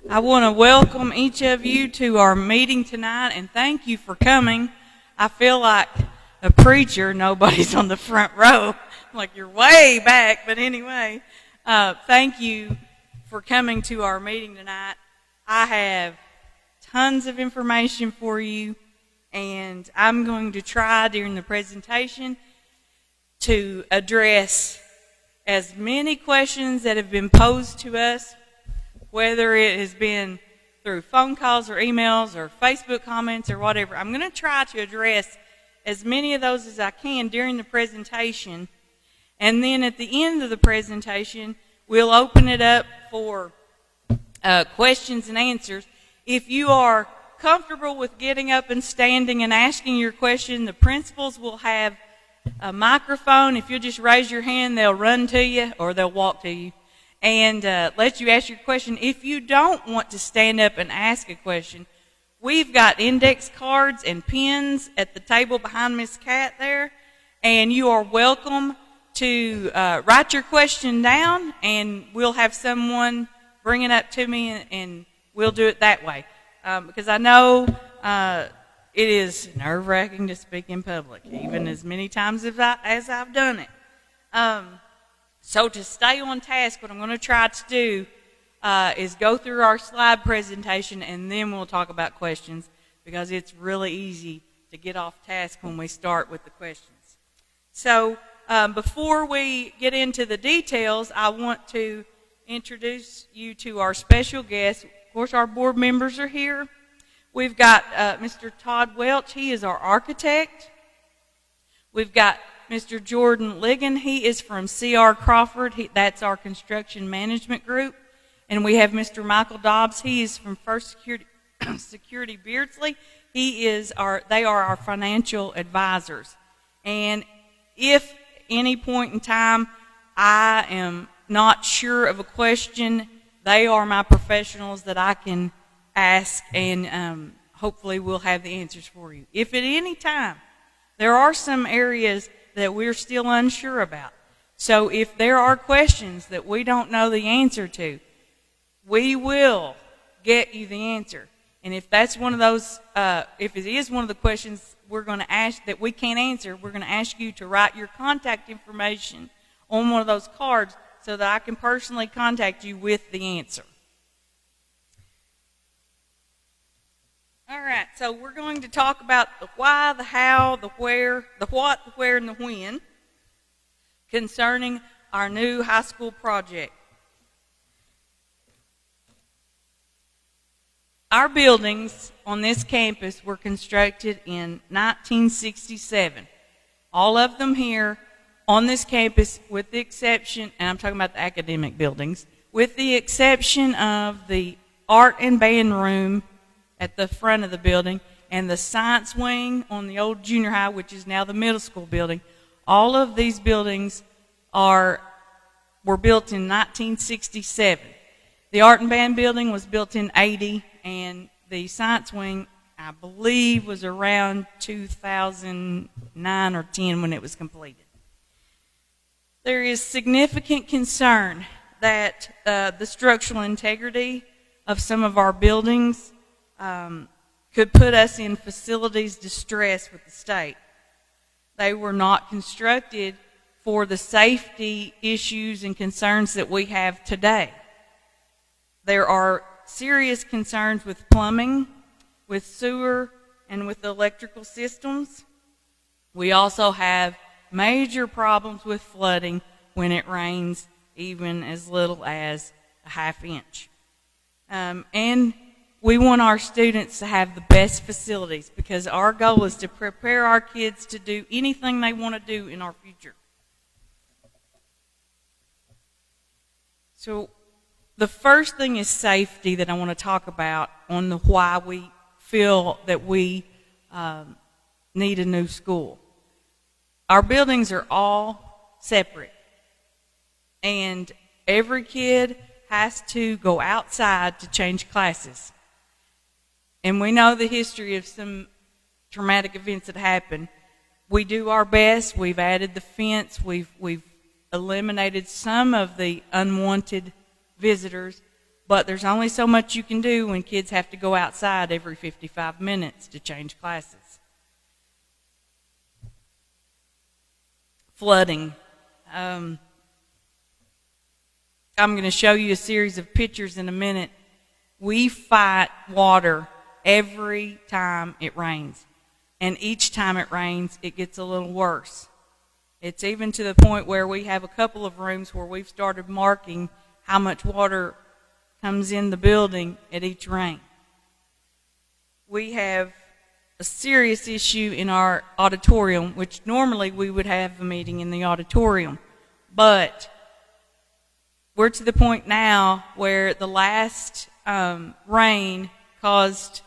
I want to welcome each of you to our meeting tonight and thank you for coming. I feel like a preacher. Nobody's on the front row. Like you're way back, but anyway, thank you for coming to our meeting tonight. I have tons of information for you, and I'm going to try during the presentation to address as many questions that have been posed to us, whether it has been through phone calls or emails or Facebook comments or whatever. I'm going to try to address as many of those as I can during the presentation. And then at the end of the presentation, we'll open it up for questions and answers. If you are comfortable with getting up and standing and asking your question, the principals will have a microphone. If you'll just raise your hand, they'll run to you or they'll walk to you and let you ask your question. If you don't want to stand up and ask a question, we've got index cards and pens at the table behind Miss Cat there, and you are welcome to write your question down, and we'll have someone bring it up to me, and we'll do it that way. Because I know it is nerve-wracking to speak in public, even as many times as I've done it. So to stay on task, what I'm going to try to do is go through our slide presentation, and then we'll talk about questions, because it's really easy to get off task when we start with the questions. So before we get into the details, I want to introduce you to our special guests. Of course, our board members are here. We've got Mr. Todd Welch. He is our architect. We've got Mr. Jordan Ligon. He is from C.R. Crawford. That's our construction management group. And we have Mr. Michael Dobbs. He is from First Security Beardsley. They are our financial advisors. And if any point in time I am not sure of a question, they are my professionals that I can ask, and hopefully we'll have the answers for you. If at any time there are some areas that we're still unsure about, so if there are questions that we don't know the answer to, we will get you the answer. And if that's one of those, if it is one of the questions we're going to ask that we can't answer, we're going to ask you to write your contact information on one of those cards so that I can personally contact you with the answer. All right, so we're going to talk about the why, the how, the where, the what, the where, and the when concerning our new high school project. Our buildings on this campus were constructed in 1967. All of them here on this campus, with the exception, and I'm talking about the academic buildings, with the exception of the art and band room at the front of the building and the science wing on the old junior high, which is now the middle school building. All of these buildings were built in 1967. The art and band building was built in 80, and the science wing, I believe, was around 2009 or 10 when it was completed. There is significant concern that the structural integrity of some of our buildings could put us in facilities distress with the state. They were not constructed for the safety issues and concerns that we have today. There are serious concerns with plumbing, with sewer, and with electrical systems. We also have major problems with flooding when it rains, even as little as a half inch. And we want our students to have the best facilities, because our goal is to prepare our kids to do anything they want to do in our future. So the first thing is safety that I want to talk about on the why we feel that we need a new school. Our buildings are all separate, and every kid has to go outside to change classes. And we know the history of some traumatic events that happen. We do our best. We've added the fence. We've eliminated some of the unwanted visitors. But there's only so much you can do when kids have to go outside every 55 minutes to change classes. Flooding. I'm going to show you a series of pictures in a minute. We fight water every time it rains. And each time it rains, it gets a little worse. It's even to the point where we have a couple of rooms where we've started marking how much water comes in the building at each rain. We have a serious issue in our auditorium, which normally we would have a meeting in the auditorium. But we're to the point now where the last rain caused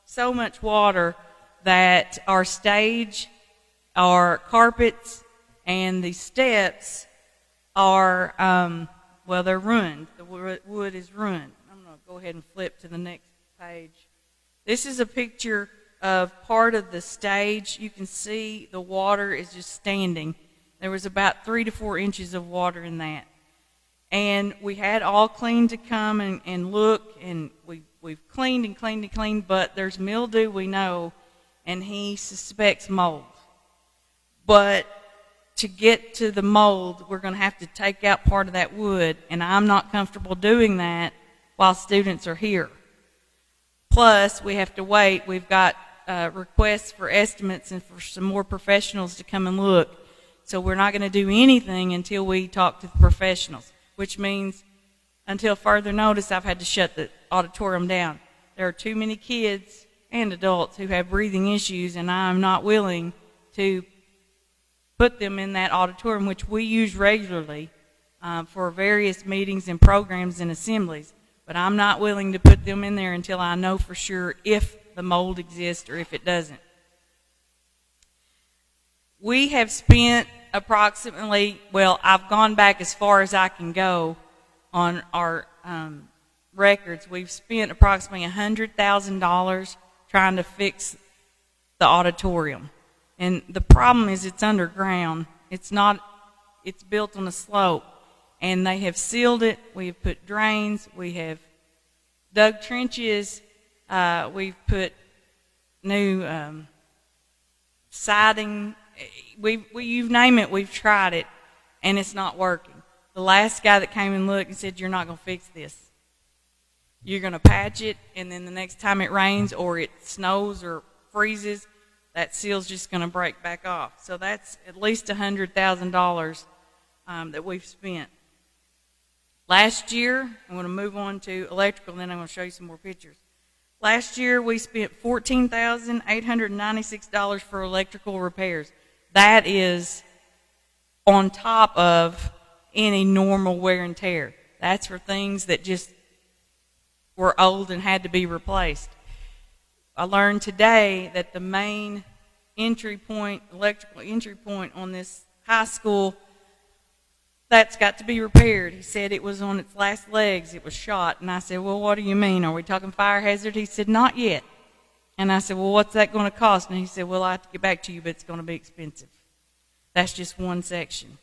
so much water that our stage, our carpets, and the steps are, they're ruined. The wood is ruined. I'm going to go ahead and flip to the next page. This is a picture of part of the stage. You can see the water is just standing. There was about 3 to 4 inches of water in that. And we had All Clean to come and look, and we've cleaned and cleaned and cleaned, but there's mildew, we know, and he suspects mold. But to get to the mold, we're going to have to take out part of that wood, and I'm not comfortable doing that while students are here. Plus, we have to wait. We've got requests for estimates and for some more professionals to come and look. So we're not going to do anything until we talk to the professionals, which means until further notice, I've had to shut the auditorium down. There are too many kids and adults who have breathing issues, and I'm not willing to put them in that auditorium, which we use regularly for various meetings and programs and assemblies. But I'm not willing to put them in there until I know for sure if the mold exists or if it doesn't. We have spent approximately, I've gone back as far as I can go on our records. We've spent approximately $100,000 trying to fix the auditorium. And the problem is it's underground. It's built on a slope. And they have sealed it. We have put drains. We have dug trenches. We've put new siding. You name it, we've tried it, and it's not working. The last guy that came and looked and said, "You're not going to fix this. You're going to patch it, and then the next time it rains or it snows or freezes, that seal's just going to break back off." So that's at least $100,000 that we've spent. Last year, I'm going to move on to electrical, and then I'm going to show you some more pictures. Last year, we spent $14,896 for electrical repairs. That is on top of any normal wear and tear. That's for things that just were old and had to be replaced. I learned today that the main entry point, electrical entry point on this high school, that's got to be repaired. He said it was on its last legs. It was shot. And I said, "Well, what do you mean? Are we talking fire hazard?" He said, "Not yet." And I said, "Well, what's that going to cost?" And he said, "Well, I have to get back to you, but it's going to be expensive." That's just one section.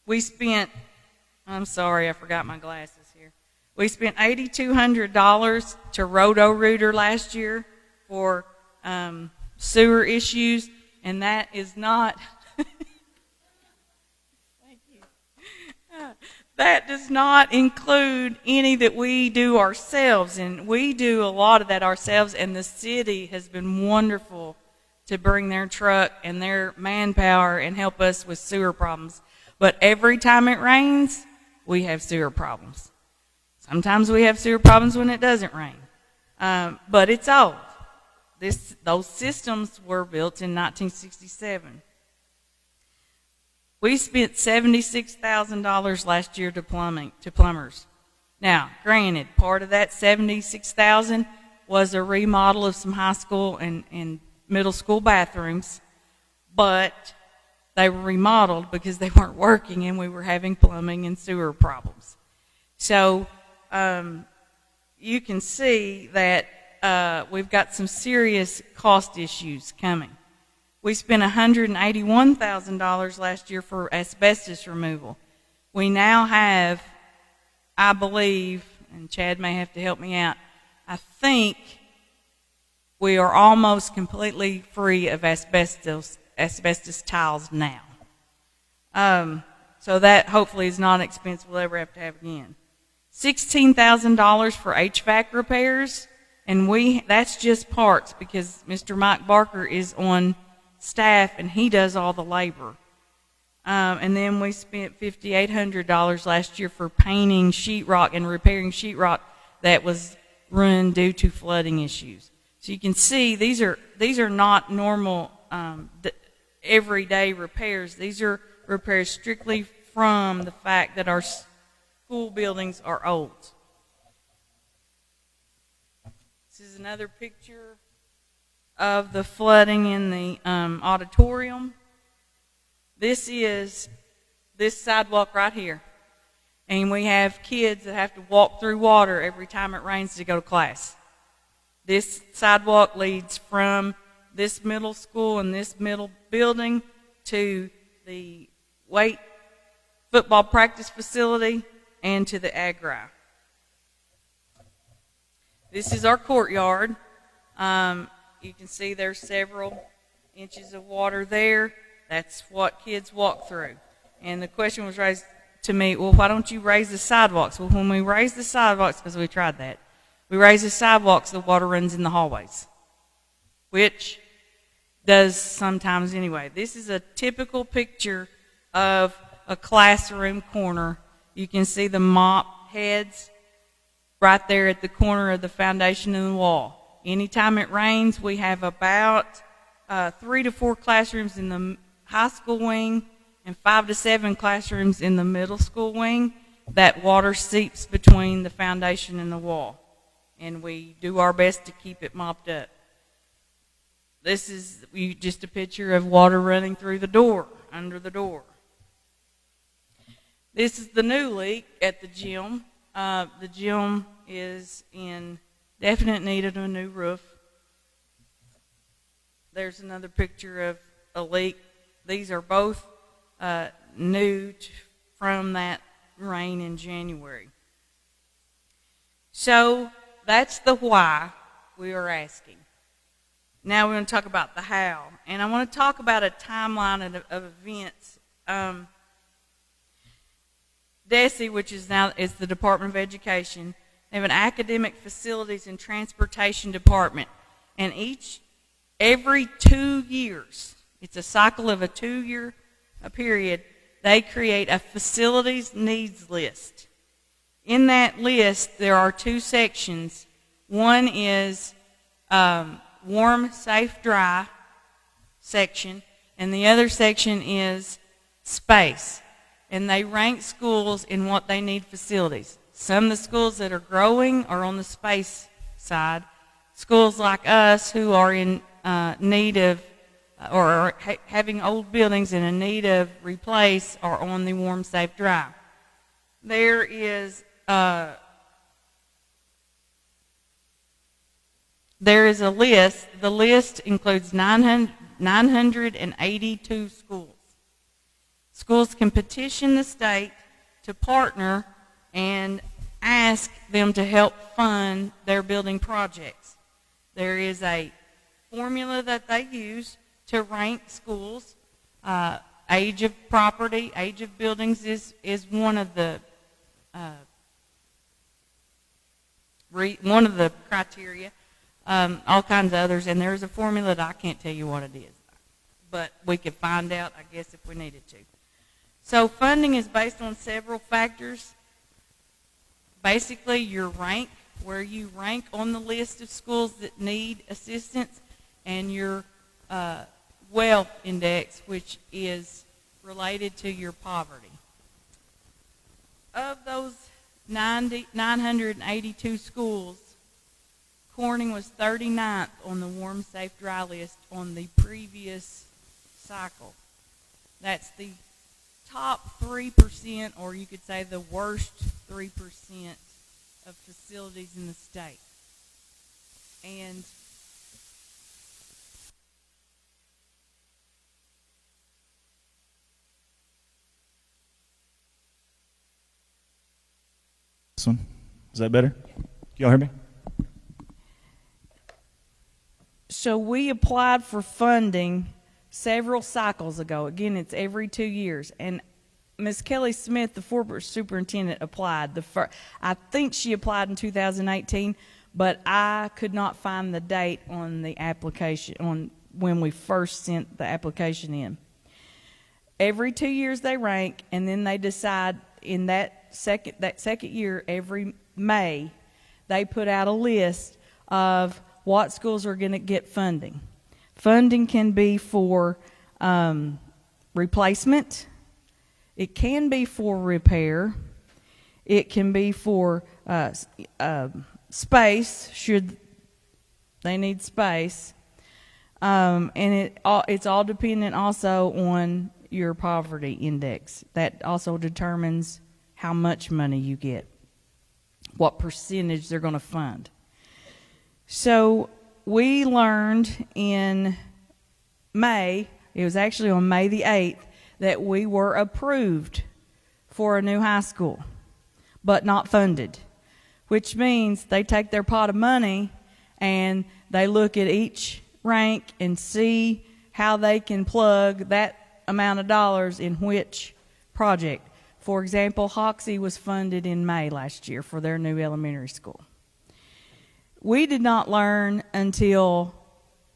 We spent, I'm sorry, I forgot my glasses here. We spent $8,200 to Roto-Rooter last year for sewer issues, and that is not... That does not include any that we do ourselves, and we do a lot of that ourselves, and the city has been wonderful to bring their truck and their manpower and help us with sewer problems. But every time it rains, we have sewer problems. Sometimes we have sewer problems when it doesn't rain. But it's old. Those systems were built in 1967. We spent $76,000 last year to plumbers. Now, granted, part of that $76,000 was a remodel of some high school and middle school bathrooms, but they were remodeled because they weren't working and we were having plumbing and sewer problems. So you can see that we've got some serious cost issues coming. We spent $181,000 last year for asbestos removal. We now have I believe, and Chad may have to help me out, I think we are almost completely free of asbestos tiles now. So that hopefully is not an expense we'll ever have to have again. $16,000 for HVAC repairs, and that's just parts because Mr. Mike Barker is on staff and he does all the labor. And then we spent $5,800 last year for painting sheetrock and repairing sheetrock that was ruined due to flooding issues. So you can see these are not normal everyday repairs. These are repairs strictly from the fact that our school buildings are old. This is another picture of the flooding in the auditorium. This is this sidewalk right here. And we have kids that have to walk through water every time it rains to go to class. This sidewalk leads from this middle school and this middle building to the weight football practice facility and to the agri. This is our courtyard. You can see there's several inches of water there. That's what kids walk through. And the question was raised to me, well, why don't you raise the sidewalks? Well, when we raise the sidewalks, because we tried that, we raise the sidewalks, the water runs in the hallways, which does sometimes anyway. This is a typical picture of a classroom corner. You can see the mop heads right there at the corner of the foundation and the wall. Anytime it rains, we have about 3 to 4 classrooms in the high school wing and 5 to 7 classrooms in the middle school wing. That water seeps between the foundation and the wall, and we do our best to keep it mopped up. This is just a picture of water running through the door, under the door. This is the new leak at the gym. The gym is in definite need of a new roof. There's another picture of a leak. These are both new from that rain in January. So that's the why we are asking. Now we're going to talk about the how. And I want to talk about a timeline of events. DESE, which is the Department of Education, they have an academic facilities and transportation department. And every 2 years, it's a cycle of a 2-year period, they create a facilities needs list. In that list, there are 2 sections. One is warm, safe, dry section, and the other section is space. And they rank schools in what they need facilities. Some of the schools that are growing are on the space side. Schools like us who are in need of, or are having old buildings in need of replace, are on the warm, safe, dry. There is a list. The list includes 982 schools. Schools can petition the state to partner and ask them to help fund their building projects. There is a formula that they use to rank schools. Age of property, age of buildings is one of the criteria. All kinds of others, and there's a formula that I can't tell you what it is, but we could find out, I guess, if we needed to. So funding is based on several factors. Basically, your rank, where you rank on the list of schools that need assistance, and your wealth index, which is related to your poverty. Of those 982 schools, Corning was 39th on the warm, safe, dry list on the previous cycle. That's the top 3%, or you could say the worst 3% of facilities in the state. And This one? Is that better? Y'all hear me? So we applied for funding several cycles ago. Again, it's every 2 years. And Ms. Kelly Smith, the former superintendent, applied. I think she applied in 2018, but I could not find the date on the application, on when we first sent the application in. Every 2 years they rank, and then they decide in that second year, every May, they put out a list of what schools are going to get funding. Funding can be for replacement. It can be for repair. It can be for space, should they need space. And it's all dependent also on your poverty index. That also determines how much money you get, what percentage they're going to fund. So we learned in May, it was actually on May the 8th, that we were approved for a new high school, but not funded, which means they take their pot of money and they look at each rank and see how they can plug that amount of dollars in which project. For example, Hoxie was funded in May last year for their new elementary school. We did not learn until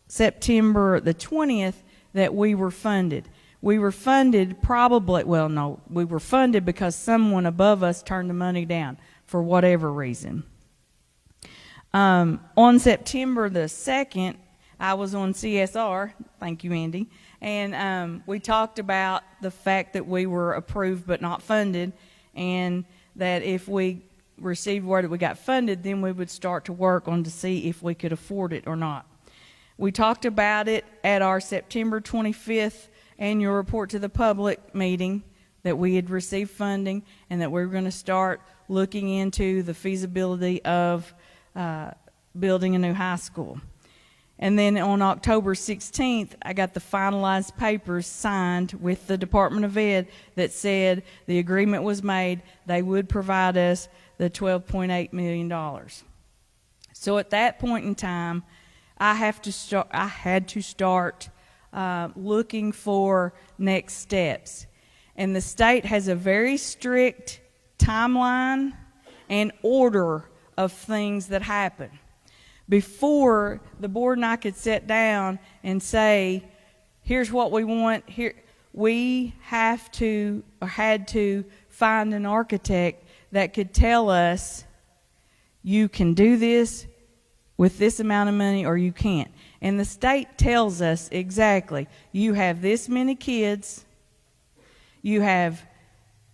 September the 20th that we were funded. We were funded we were funded because someone above us turned the money down for whatever reason. On September the 2nd, I was on CSR, thank you, Andy, and we talked about the fact that we were approved but not funded, and that if we received word that we got funded, then we would start to work on to see if we could afford it or not. We talked about it at our September 25th annual report to the public meeting, that we had received funding and that we were going to start looking into the feasibility of building a new high school. And then on October 16th, I got the finalized papers signed with the Department of Ed that said the agreement was made. They would provide us the $12.8 million. So at that point in time, I had to start looking for next steps. And the state has a very strict timeline and order of things that happen. Before the board and I could sit down and say, here's what we want, we had to find an architect that could tell us, you can do this with this amount of money or you can't. And the state tells us exactly, you have this many kids, you have,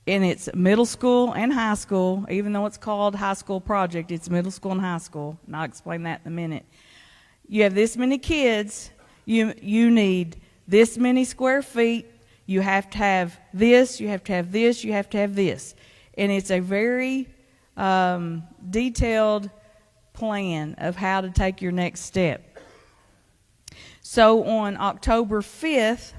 and it's middle school and high school, even though it's called high school project, it's middle school and high school, and I'll explain that in a minute. You have this many kids, you need this many square feet, you have to have this, you have to have this, you have to have this. And it's a very detailed plan of how to take your next step. So on October 5th,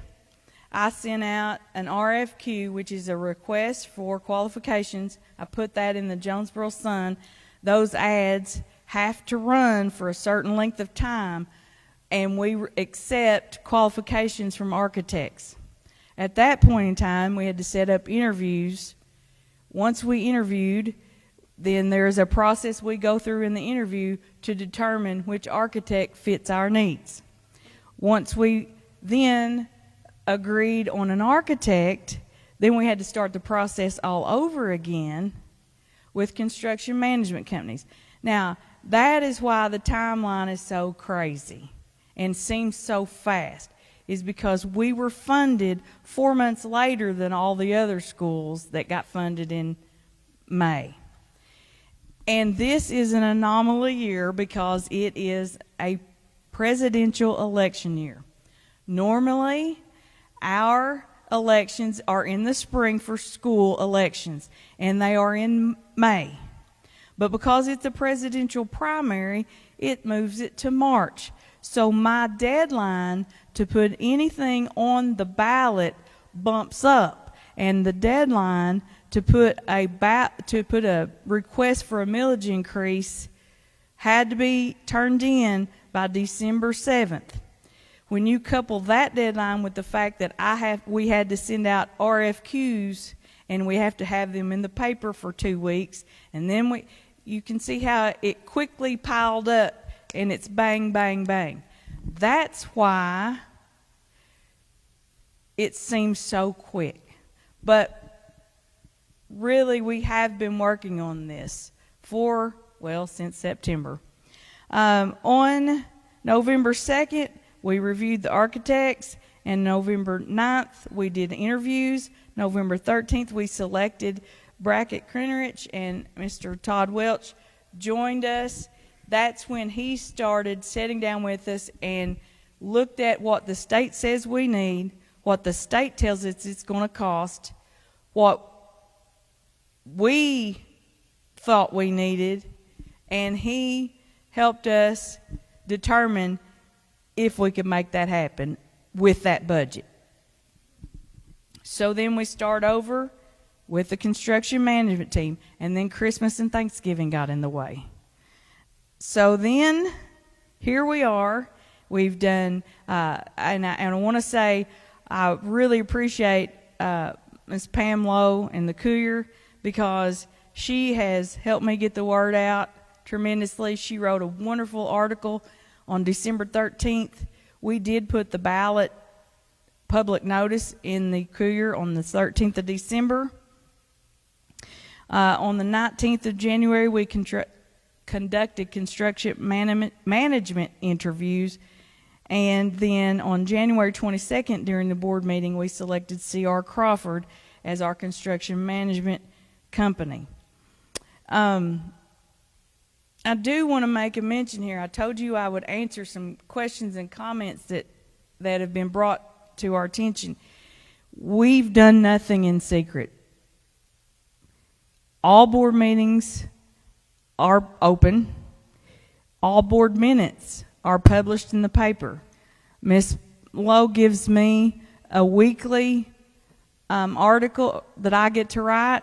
I sent out an RFQ, which is a request for qualifications. I put that in the Jonesboro Sun. Those ads have to run for a certain length of time, and we accept qualifications from architects. At that point in time, we had to set up interviews. Once we interviewed, then there's a process we go through in the interview to determine which architect fits our needs. Once we then agreed on an architect, then we had to start the process all over again with construction management companies. Now, that is why the timeline is so crazy and seems so fast, is because we were funded 4 months later than all the other schools that got funded in May. And this is an anomaly year because it is a presidential election year. Normally, our elections are in the spring for school elections, and they are in May. But because it's a presidential primary, it moves it to March. So my deadline to put anything on the ballot bumps up, and the deadline to put a request for a millage increase had to be turned in by December 7th. When you couple that deadline with the fact that we had to send out RFQs and we have to have them in the paper for 2 weeks, and then you can see how it quickly piled up, and it's bang, bang, bang. That's why it seems so quick. But really, we have been working on this since September. On November 2nd, we reviewed the architects, and November 9th, we did interviews. November 13th, we selected Brackett Krennerich, and Mr. Todd Welch joined us. That's when he started sitting down with us and looked at what the state says we need, what the state tells us it's going to cost, what we thought we needed, and he helped us determine if we could make that happen with that budget. So then we start over with the construction management team, and then Christmas and Thanksgiving got in the way. So then here we are. We've done, and I want to say I really appreciate Ms. Pam Lowe and the Cougar, because she has helped me get the word out tremendously. She wrote a wonderful article on December 13th. We did put the ballot public notice in the Cougar on the 13th of December. On the 19th of January, we conducted construction management interviews. And then on January 22nd, during the board meeting, we selected C.R. Crawford as our construction management company. I do want to make a mention here. I told you I would answer some questions and comments that have been brought to our attention. We've done nothing in secret. All board meetings are open. All board minutes are published in the paper. Ms. Lowe gives me a weekly article that I get to write,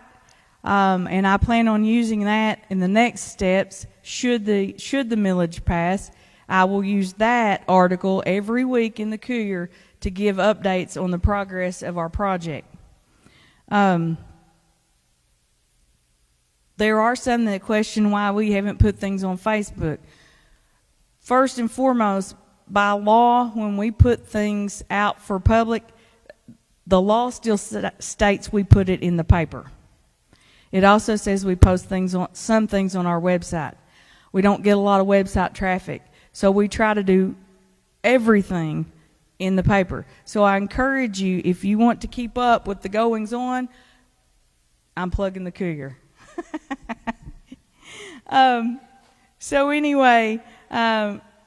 and I plan on using that in the next steps. Should the millage pass, I will use that article every week in the Cougar to give updates on the progress of our project. There are some that question why we haven't put things on Facebook. First and foremost, by law, when we put things out for public, the law still states we put it in the paper. It also says we post some things on our website. We don't get a lot of website traffic, so we try to do everything in the paper. So I encourage you, if you want to keep up with the goings on, I'm plugging the Cougar. So anyway,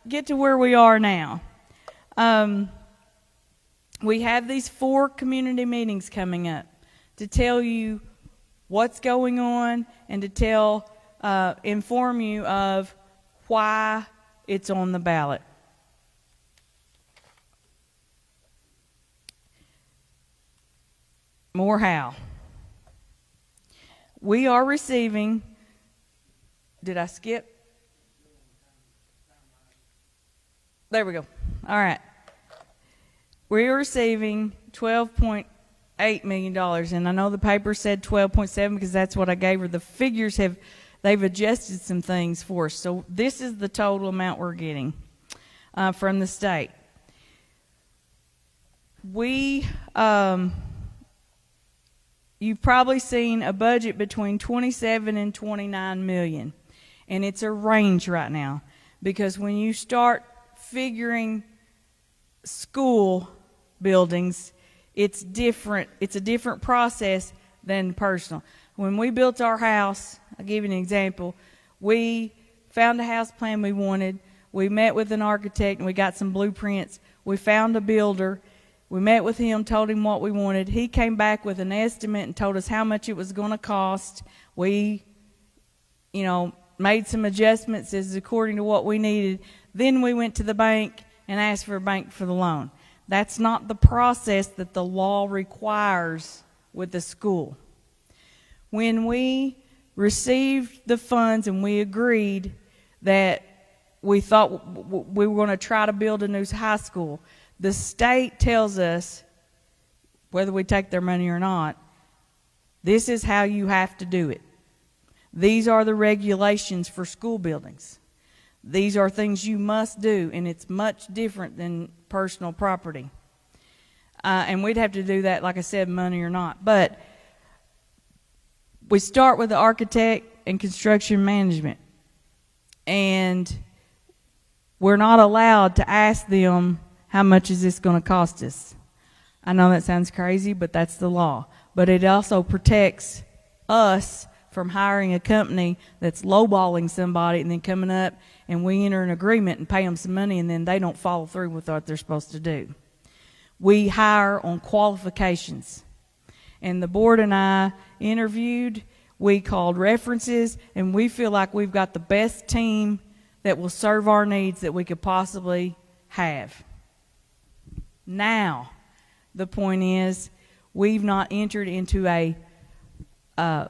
get to where we are now. We have these 4 community meetings coming up to tell you what's going on and to inform you of why it's on the ballot. More how. We are receiving, did I skip? There we go. All right. We are receiving $12.8 million, and I know the paper said 12.7 because that's what I gave her. The figures they've adjusted some things for us. So this is the total amount we're getting from the state. You've probably seen a budget between 27 and 29 million, and it's a range right now, because when you start figuring school buildings, it's different. It's a different process than personal. When we built our house, I'll give you an example. We found a house plan we wanted. We met with an architect and we got some blueprints. We found a builder. We met with him, told him what we wanted. He came back with an estimate and told us how much it was going to cost. We, made some adjustments as according to what we needed. Then we went to the bank and asked for a bank for the loan. That's not the process that the law requires with the school. When we received the funds and we agreed that we thought we were going to try to build a new high school, the state tells us, whether we take their money or not, this is how you have to do it. These are the regulations for school buildings. These are things you must do, and it's much different than personal property. And we'd have to do that, like I said, money or not. But we start with the architect and construction management. And we're not allowed to ask them, how much is this going to cost us? I know that sounds crazy, but that's the law. But it also protects us from hiring a company that's lowballing somebody and then coming up and we enter an agreement and pay them some money and then they don't follow through with what they're supposed to do. We hire on qualifications. And the board and I interviewed, we called references, and we feel like we've got the best team that will serve our needs that we could possibly have. Now, the point is, we've not entered into a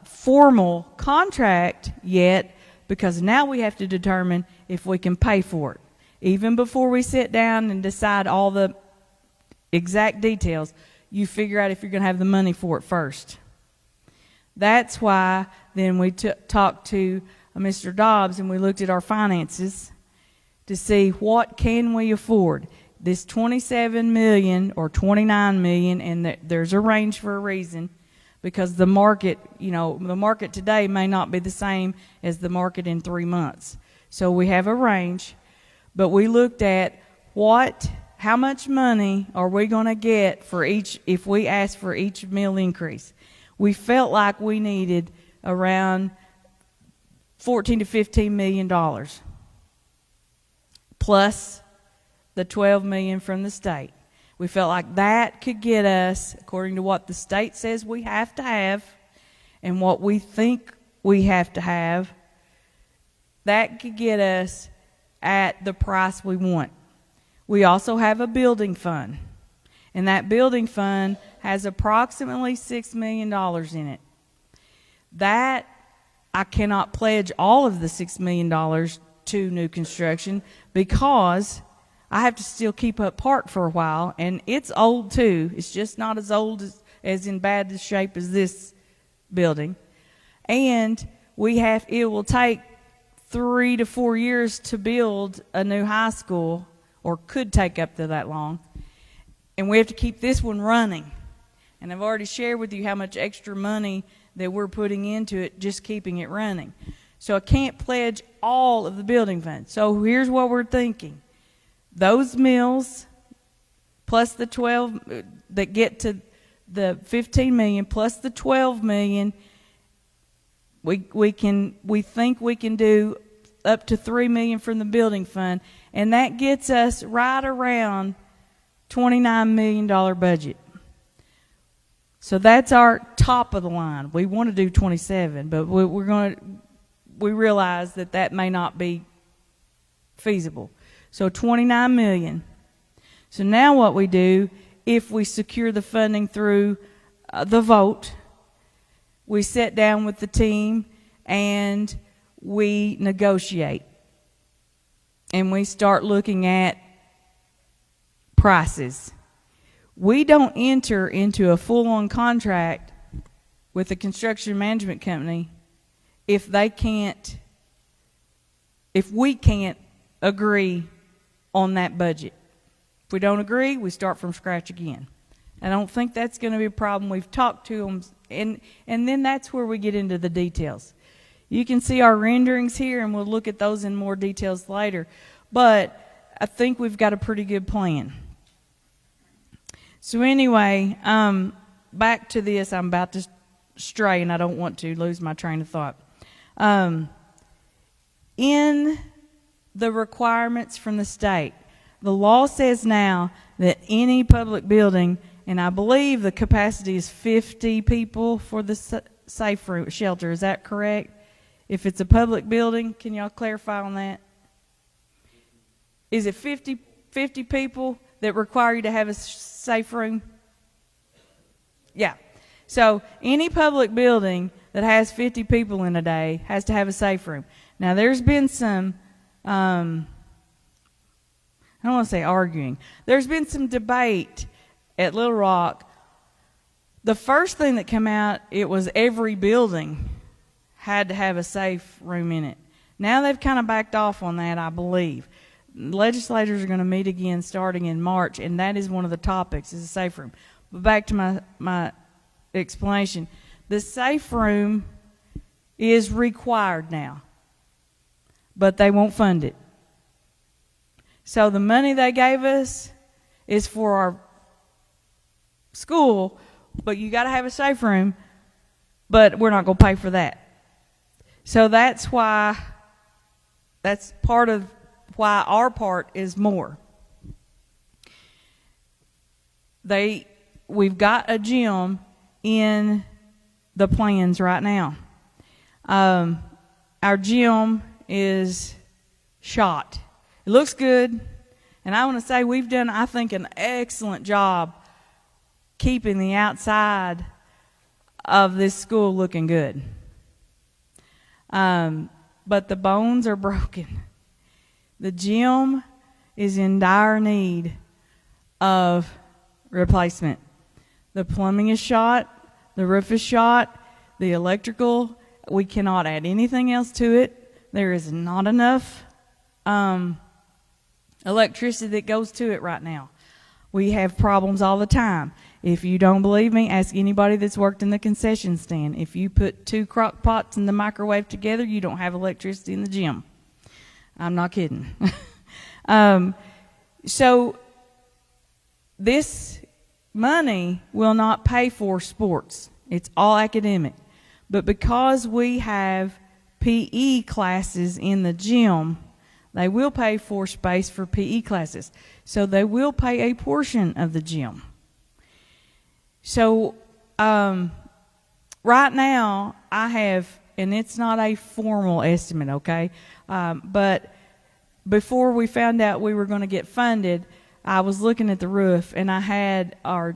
formal contract yet, because now we have to determine if we can pay for it. Even before we sit down and decide all the exact details, you figure out if you're going to have the money for it first. That's why then we talked to Mr. Dobbs and we looked at our finances to see what can we afford. This $27 million or $29 million, and there's a range for a reason, because the market, the market today may not be the same as the market in 3 months. So we have a range, but we looked at how much money are we going to get for each, if we ask for each meal increase. We felt like we needed around $14 to $15 million, plus the $12 million from the state. We felt like that could get us, according to what the state says we have to have and what we think we have to have, that could get us at the price we want. We also have a building fund, and that building fund has approximately $6 million in it. That, I cannot pledge all of the $6 million to new construction, because I have to still keep up Park for a while, and it's old too. It's just not as old as in bad shape as this building. And it will take 3 to 4 years to build a new high school, or could take up to that long. And we have to keep this one running. And I've already shared with you how much extra money that we're putting into it, just keeping it running. So I can't pledge all of the building fund. So here's what we're thinking. Those mills, plus the 12 that get to the 15 million, plus the 12 million, we think we can do up to 3 million from the building fund, and that gets us right around $29 million budget. So that's our top of the line. We want to do 27, but we realize that may not be feasible. So $29 million. So now what we do, if we secure the funding through the vote, we sit down with the team and we negotiate. And we start looking at prices. We don't enter into a full-on contract with a construction management company if we can't agree on that budget. If we don't agree, we start from scratch again. I don't think that's going to be a problem. We've talked to them, and then that's where we get into the details. You can see our renderings here, and we'll look at those in more details later. But I think we've got a pretty good plan. So anyway, back to this. I'm about to stray, and I don't want to lose my train of thought. In the requirements from the state, the law says now that any public building, and I believe the capacity is 50 people for the safe room shelter. Is that correct? If it's a public building, can y'all clarify on that? Is it 50 people that require you to have a safe room? Yeah. So any public building, that has 50 people in a day has to have a safe room. Now, there's been some, I don't want to say arguing. There's been some debate at Little Rock. The first thing that came out, it was every building had to have a safe room in it. Now they've kind of backed off on that, I believe. Legislators are going to meet again starting in March, and that is one of the topics, is a safe room. But back to my explanation. The safe room is required now, but they won't fund it. So the money they gave us is for our school, but you got to have a safe room, but we're not going to pay for that. So that's part of why our part is more. We've got a gym in the plans right now. Our gym is shot. It looks good, and I want to say we've done, I think, an excellent job keeping the outside of this school looking good. But the bones are broken. The gym is in dire need of replacement. The plumbing is shot, the roof is shot, the electrical, we cannot add anything else to it. There is not enough electricity that goes to it right now. We have problems all the time. If you don't believe me, ask anybody that's worked in the concession stand. If you put 2 crock pots in the microwave together, you don't have electricity in the gym. I'm not kidding. So this money will not pay for sports. It's all academic. But because we have PE classes in the gym, they will pay for space for PE classes. So they will pay a portion of the gym. So right now I have, and it's not a formal estimate, okay? But before we found out we were going to get funded, I was looking at the roof, and I had our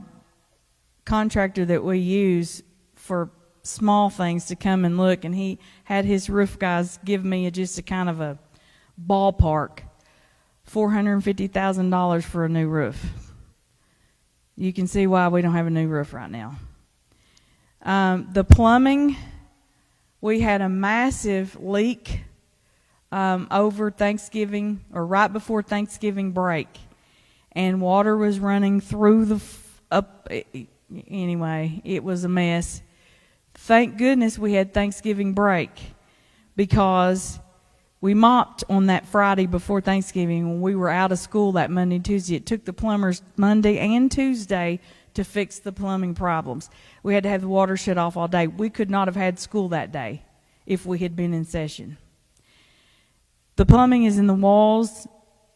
contractor that we use for small things to come and look, and he had his roof guys give me just a kind of a ballpark, $450,000 for a new roof. You can see why we don't have a new roof right now. The plumbing, we had a massive leak over Thanksgiving, or right before Thanksgiving break, and water was running through anyway, it was a mess. Thank goodness we had Thanksgiving break, because we mopped on that Friday before Thanksgiving when we were out of school that Monday and Tuesday. It took the plumbers Monday and Tuesday to fix the plumbing problems. We had to have the water shut off all day. We could not have had school that day if we had been in session. The plumbing is in the walls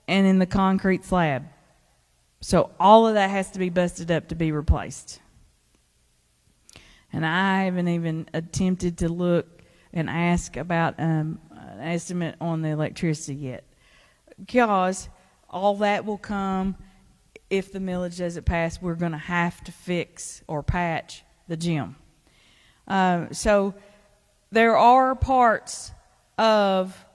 and in the concrete slab. So all of that has to be busted up to be replaced. And I haven't even attempted to look and ask about an estimate on the electricity yet, because all that will come if the millage doesn't pass. We're going to have to fix or patch the gym. So there are parts of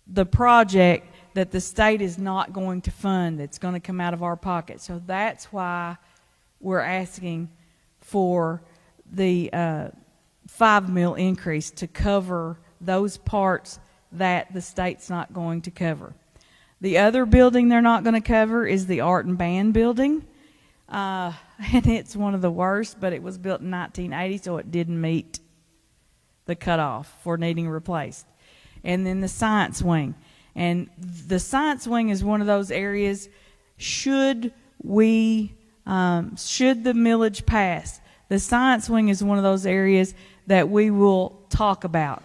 the project that the state is not going to fund, that's going to come out of our pocket. So that's why we're asking for the $5 million increase to cover those parts that the state's not going to cover. The other building they're not going to cover is the art and band building. And it's one of the worst, but it was built in 1980, so it didn't meet the cutoff for needing replaced. And then the science wing. And the science wing is one of those areas, should the millage pass, the science wing is one of those areas that we will talk about.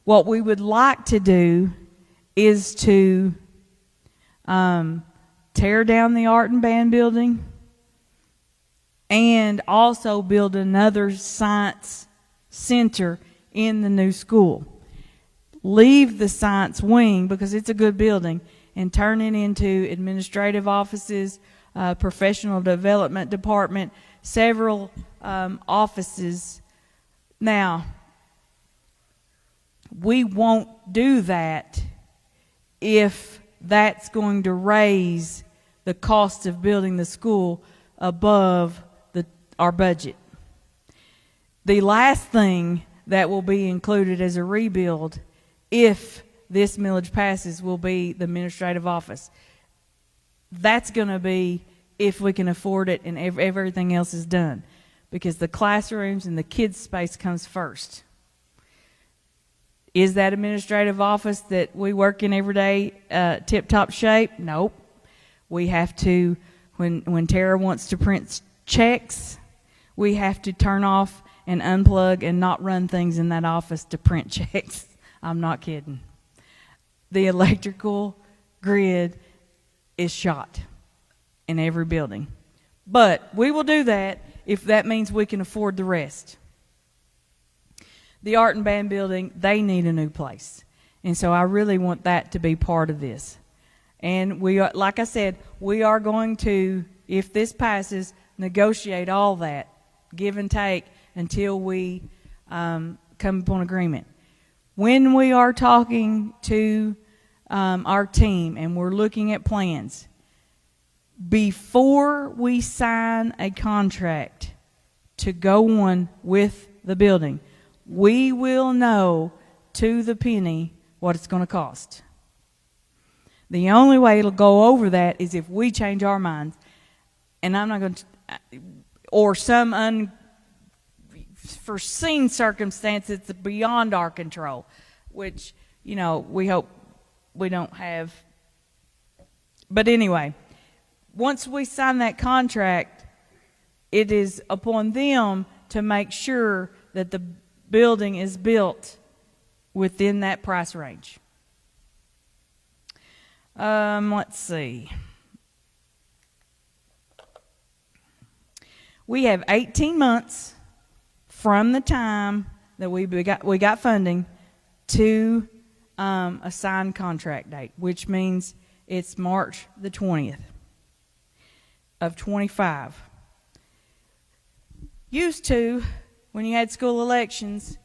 What we would like to do is to tear down the art and band building and also build another science center in the new school. Leave the science wing, because it's a good building, and turn it into administrative offices, professional development department, several offices Now, we won't do that if that's going to raise the cost of building the school above our budget. The last thing that will be included as a rebuild, if this millage passes, will be the administrative office. That's going to be if we can afford it and everything else is done, because the classrooms and the kids' space comes first. Is that administrative office that we work in every day tip-top shape? Nope. We have to, when Tara wants to print checks, we have to turn off and unplug and not run things in that office to print checks. I'm not kidding. The electrical grid is shot in every building. But we will do that if that means we can afford the rest. The art and band building, they need a new place. And so I really want that to be part of this. And we are, like I said, we are going to, if this passes, negotiate all that, give and take, until we come upon agreement. When we are talking to our team and we're looking at plans, before we sign a contract to go on with the building, we will know to the penny what it's going to cost. The only way it'll go over that is if we change our minds. And I'm not going to, or some unforeseen circumstance that's beyond our control, which, you know, we hope we don't have. But anyway, once we sign that contract, it is upon them to make sure that the building is built within that price range. Let's see. We have 18 months from the time that we got funding to a signed contract date, which means it's March the 20th of 25. Used to, when you had school elections,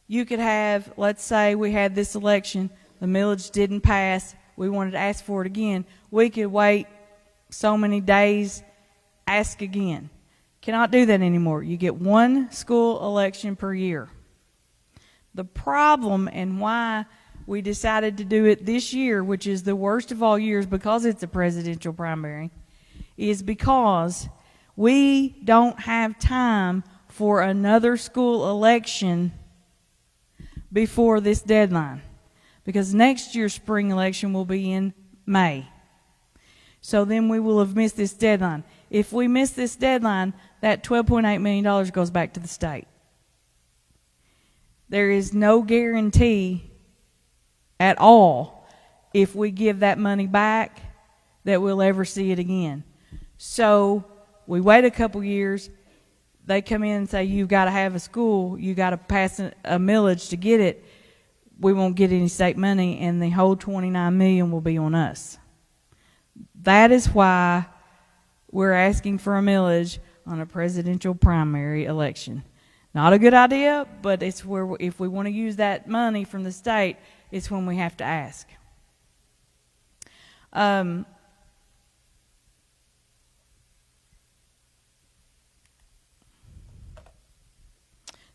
you could have, let's say we had this election, the millage didn't pass, we wanted to ask for it again, we could wait so many days, ask again. Cannot do that anymore. You get one school election per year. The problem, and why we decided to do it this year, which is the worst of all years because it's a presidential primary, is because we don't have time for another school election before this deadline, because next year's spring election will be in May. So then we will have missed this deadline. If we miss this deadline, that $12.8 million goes back to the state. There is no guarantee at all, if we give that money back, that we'll ever see it again. So we wait a couple years. They come in and say, you've got to have a school, you got to pass a millage to get it. We won't get any state money, and the whole $29 million will be on us. That is why we're asking for a millage on a presidential primary election. Not a good idea, but it's where, if we want to use that money from the state, it's when we have to ask.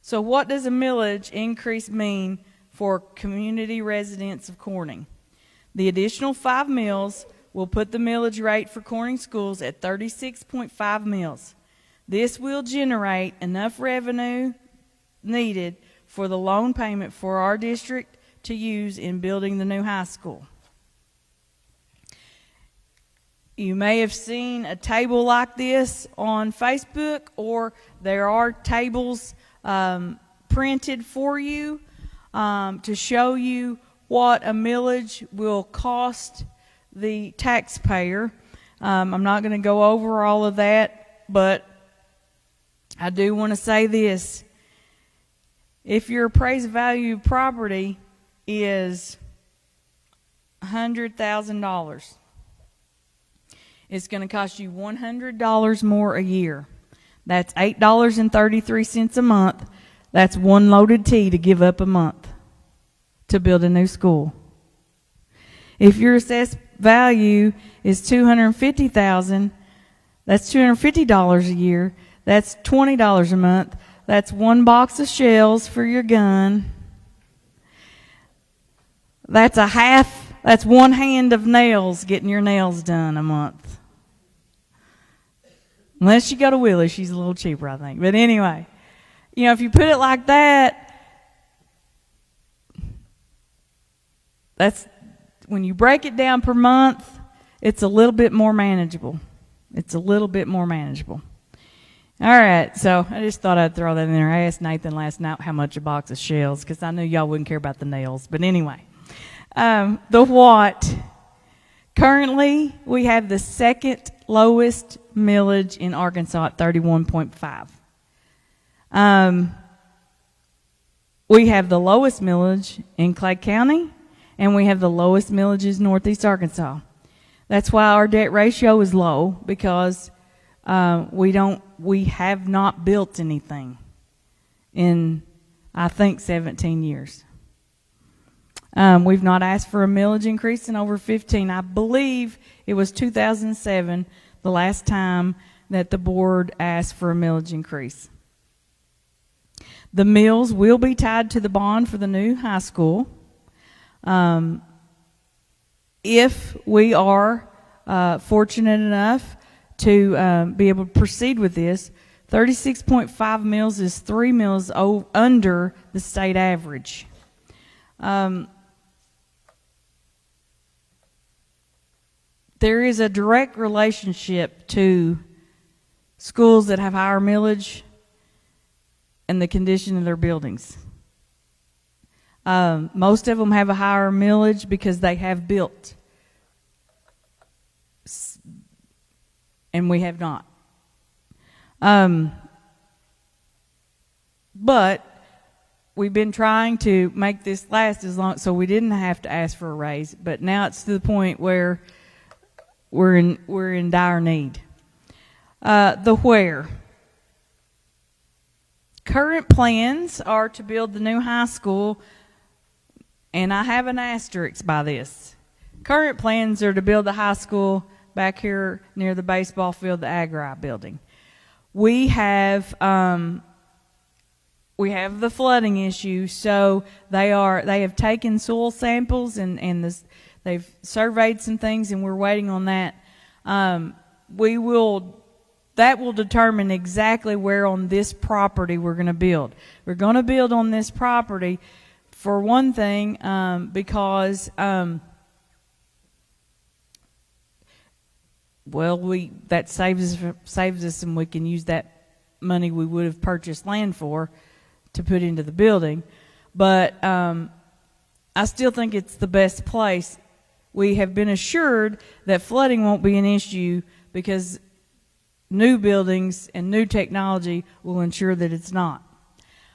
So what does a millage increase mean for community residents of Corning? The additional 5 mills will put the millage rate for Corning schools at 36.5 mills. This will generate enough revenue needed for the loan payment for our district to use in building the new high school. You may have seen a table like this on Facebook, or there are tables printed for you to show you what a millage will cost the taxpayer. I'm not going to go over all of that, but I do want to say this. If your appraised value of property is $100,000, it's going to cost you $100 more a year. That's $8.33 a month. That's one loaded T to give up a month to build a new school. If your assessed value is $250,000, that's $250 a year. That's $20 a month. That's one box of shells for your gun. That's one hand of nails, getting your nails done a month. Unless you go to Willie, she's a little cheaper, I think. But anyway, if you put it like that, that's when you break it down per month, it's a little bit more manageable. All right, so I just thought I'd throw that in there. I asked Nathan last night how much a box of shells, because I knew y'all wouldn't care about the nails. But anyway, the what. Currently, we have the second lowest millage in Arkansas at 31.5. We have the lowest millage in Clay County, and we have the lowest millages in Northeast Arkansas. That's why our debt ratio is low, because we have not built anything in, I think, 17 years. We've not asked for a millage increase in over 15. I believe it was 2007, the last time that the board asked for a millage increase. The mills will be tied to the bond for the new high school. If we are fortunate enough to be able to proceed with this, 36.5 mills is 3 mills under the state average. There is a direct relationship to schools that have higher millage and the condition of their buildings. Most of them have a higher millage because they have built, and we have not. But we've been trying to make this last as long, so we didn't have to ask for a raise. But now it's to the point where we're in dire need. The where. Current plans are to build the new high school, and I have an asterisk by this. Current plans are to build the high school back here near the baseball field, the Agri building. We have the flooding issue, so they have taken soil samples and they've surveyed some things, and we're waiting on that. That will determine exactly where on this property we're going to build. We're going to build on this property, for one thing, because that saves us, and we can use that money we would have purchased land for to put into the building. But I still think it's the best place. We have been assured that flooding won't be an issue because new buildings and new technology will ensure that it's not.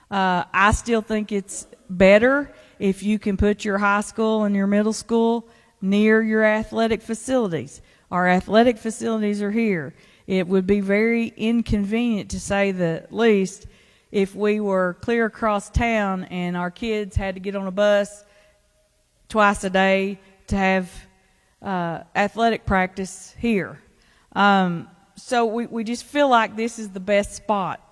I still think it's better if you can put your high school and your middle school near your athletic facilities. Our athletic facilities are here. It would be very inconvenient, to say the least, if we were clear across town and our kids had to get on a bus twice a day to have athletic practice here. So we just feel like this is the best spot.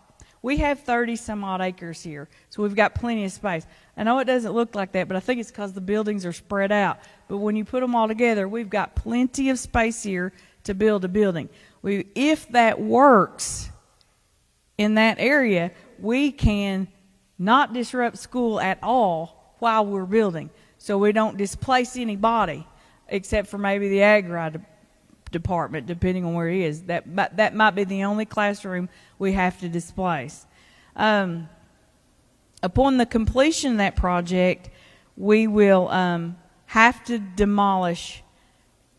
We have 30 some odd acres here, so we've got plenty of space. I know it doesn't look like that, but I think it's because the buildings are spread out. But when you put them all together, we've got plenty of space here to build a building. If that works in that area, we can not disrupt school at all while we're building, so we don't displace anybody except for maybe the Agri department, depending on where it is. That might be the only classroom we have to displace. Upon the completion of that project, we will have to demolish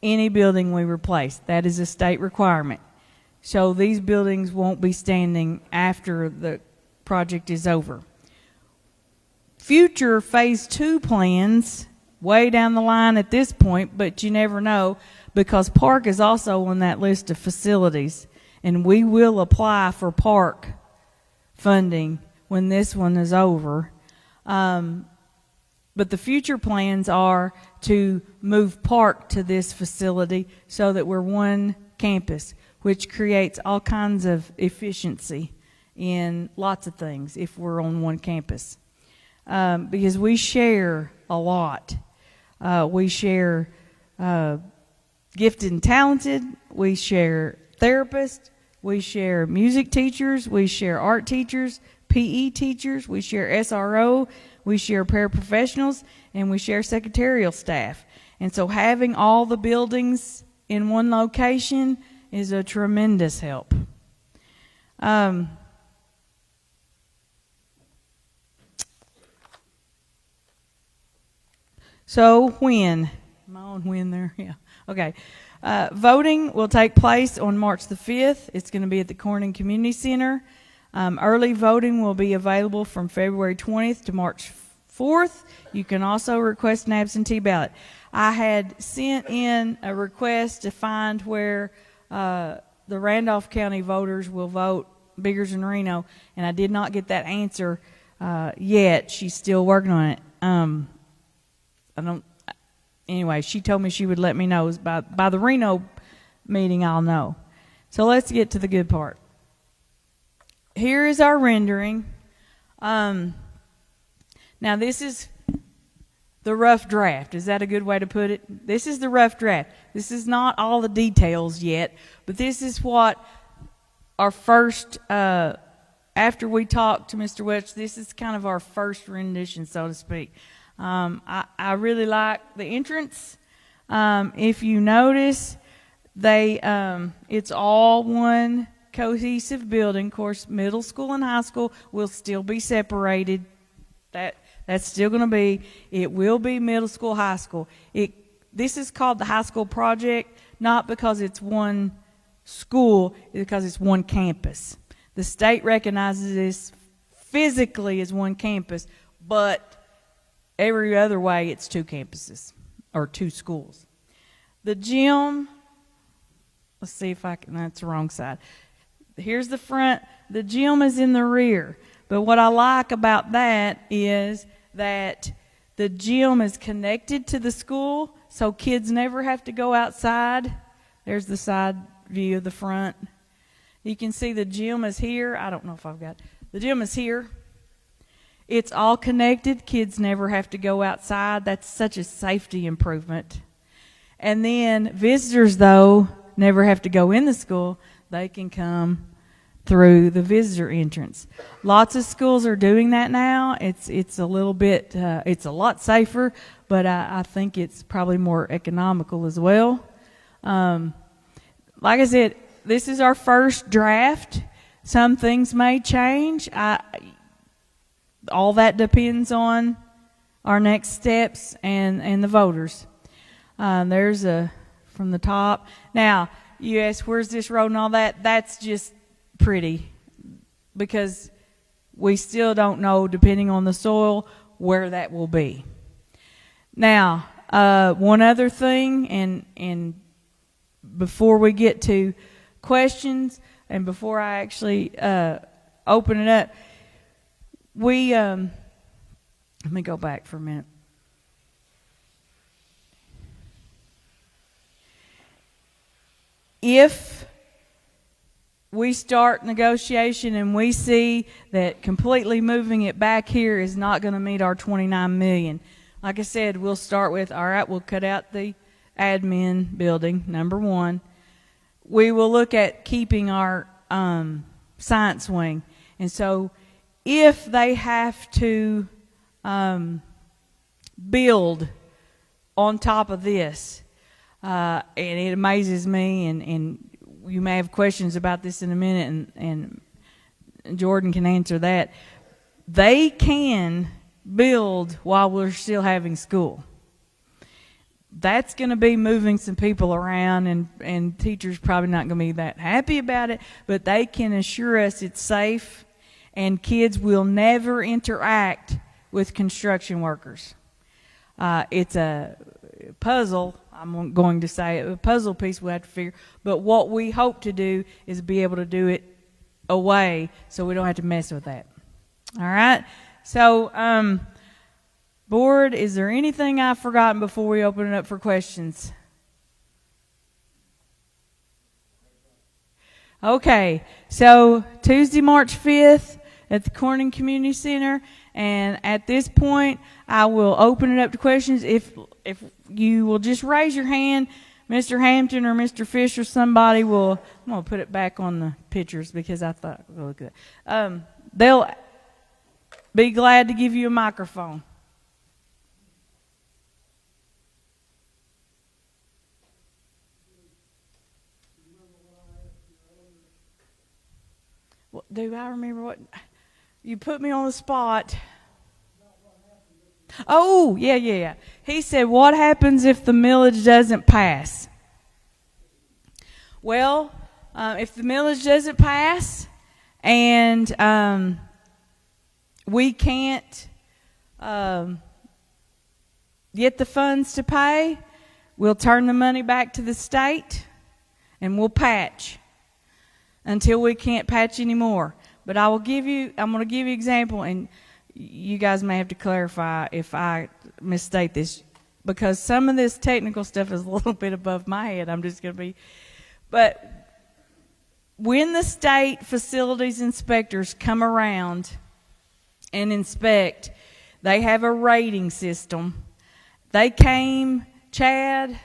any building we replace. That is a state requirement. So these buildings won't be standing after the project is over. Future phase 2 plans, way down the line at this point, but you never know, because park is also on that list of facilities, and we will apply for park funding when this one is over. But the future plans are to move Park to this facility so that we're one campus, which creates all kinds of efficiency in lots of things if we're on one campus. Because we share a lot. We share gifted and talented. We share therapists. We share music teachers. We share art teachers, PE teachers. We share SRO. We share paraprofessionals, and we share secretarial staff. And so having all the buildings in one location is a tremendous help. So when? Am I on when there? Yeah. Okay. Voting will take place on March the 5th. It's going to be at the Corning Community Center. Early voting will be available from February 20th to March 4th. You can also request an absentee ballot. I had sent in a request to find where the Randolph County voters will vote, Biggers and Reno, and I did not get that answer yet. She's still working on it. Anyway, she told me she would let me know. By the Reno meeting, I'll know. So let's get to the good part. Here is our rendering. Now this is the rough draft. Is that a good way to put it? This is the rough draft. This is not all the details yet, but this is what our first, after we talked to Mr. Welch, this is kind of our first rendition, so to speak. I really like the entrance. If you notice, it's all one cohesive building. Of course, middle school and high school will still be separated. That's still going to be. It will be middle school, high school. This is called the high school project, not because it's one school, it's because it's one campus. The state recognizes this physically as one campus, but every other way it's two campuses or two schools. The gym, let's see if I can, that's the wrong side. Here's the front. The gym is in the rear. But what I like about that is that the gym is connected to the school, so kids never have to go outside. There's the side view of the front. You can see the gym is here. I don't know if I've got, the gym is here. It's all connected. Kids never have to go outside. That's such a safety improvement. And then visitors, though, never have to go in the school. They can come through the visitor entrance. Lots of schools are doing that now. It's a little bit, it's a lot safer, but I think it's probably more economical as well. Like I said, this is our first draft. Some things may change. All that depends on our next steps and the voters. There's from the top. Now, you ask, where's this road and all that? That's just pretty because we still don't know, depending on the soil, where that will be. Now, one other thing, and before we get to questions and before I actually open it up, let me go back for a minute. If we start negotiation and we see that completely moving it back here is not going to meet our $29 million, like I said, we'll start with, all right, we'll cut out the admin building, number one. We will look at keeping our science wing. And so if they have to build on top of this, and it amazes me, and you may have questions about this in a minute, and Jordan can answer that. They can build while we're still having school. That's going to be moving some people around, and teachers probably not going to be that happy about it, but they can assure us it's safe, and kids will never interact with construction workers. It's a puzzle. I'm going to say a puzzle piece we'll have to figure. But what we hope to do is be able to do it away so we don't have to mess with that. All right. So, board, is there anything I've forgotten before we open it up for questions? Okay. So, Tuesday, March 5th at the Corning Community Center. And at this point, I will open it up to questions. If you will just raise your hand, Mr. Hampton or Mr. Fisher, somebody will. I'm going to put it back on the pictures because I thought it looked good. They'll be glad to give you a microphone. Well, do I remember what? You put me on the spot. Oh, yeah. He said, what happens if the millage doesn't pass? Well, if the millage doesn't pass and we can't get the funds to pay, we'll turn the money back to the state and we'll patch until we can't patch anymore. But I'm going to give you an example, and you guys may have to clarify if I misstate this, because some of this technical stuff is a little bit above my head. But when the state facilities inspectors come around and inspect, they have a rating system. They came, Chad,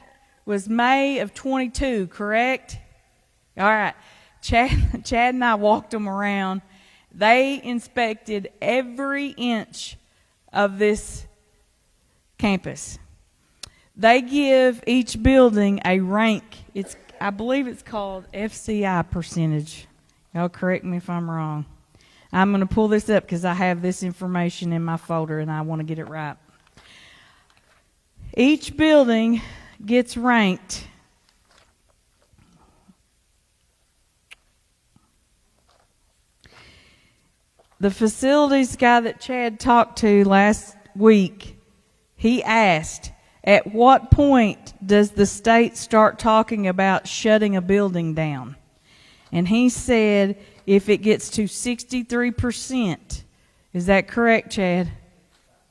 was May of 22, correct? All right. Chad and I walked them around. They inspected every inch of this campus. They give each building a rank. I believe it's called FCI percentage. Y'all correct me if I'm wrong. I'm going to pull this up because I have this information in my folder and I want to get it right. Each building gets ranked. The facilities guy that Chad talked to last week, he asked, at what point does the state start talking about shutting a building down? And he said if it gets to 63%. Is that correct, Chad?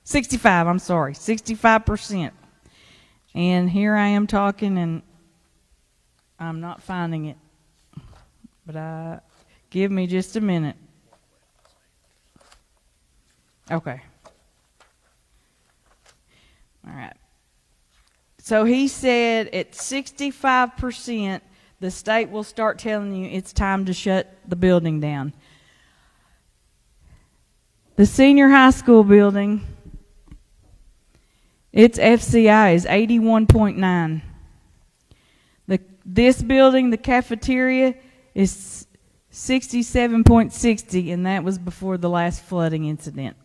65%. And here I am talking and I'm not finding it. But give me just a minute. Okay. All right. So he said at 65%, the state will start telling you it's time to shut the building down. The senior high school building, its FCI is 81.9. This building, the cafeteria, is 67.60, and that was before the last flooding incident.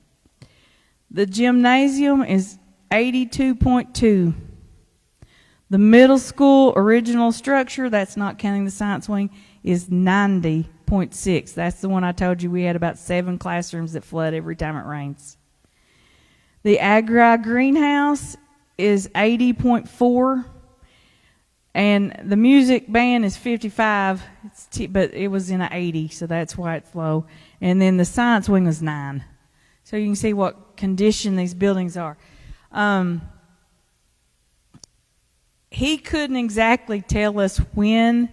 The gymnasium is 82.2. The middle school original structure, that's not counting the science wing, is 90.6. That's the one I told you we had about 7 classrooms that flood every time it rains. The Agri greenhouse is 80.4. And the music band is 55, but it was in an 80, so that's why it's low. And then the science wing was 9. So you can see what condition these buildings are. He couldn't exactly tell us when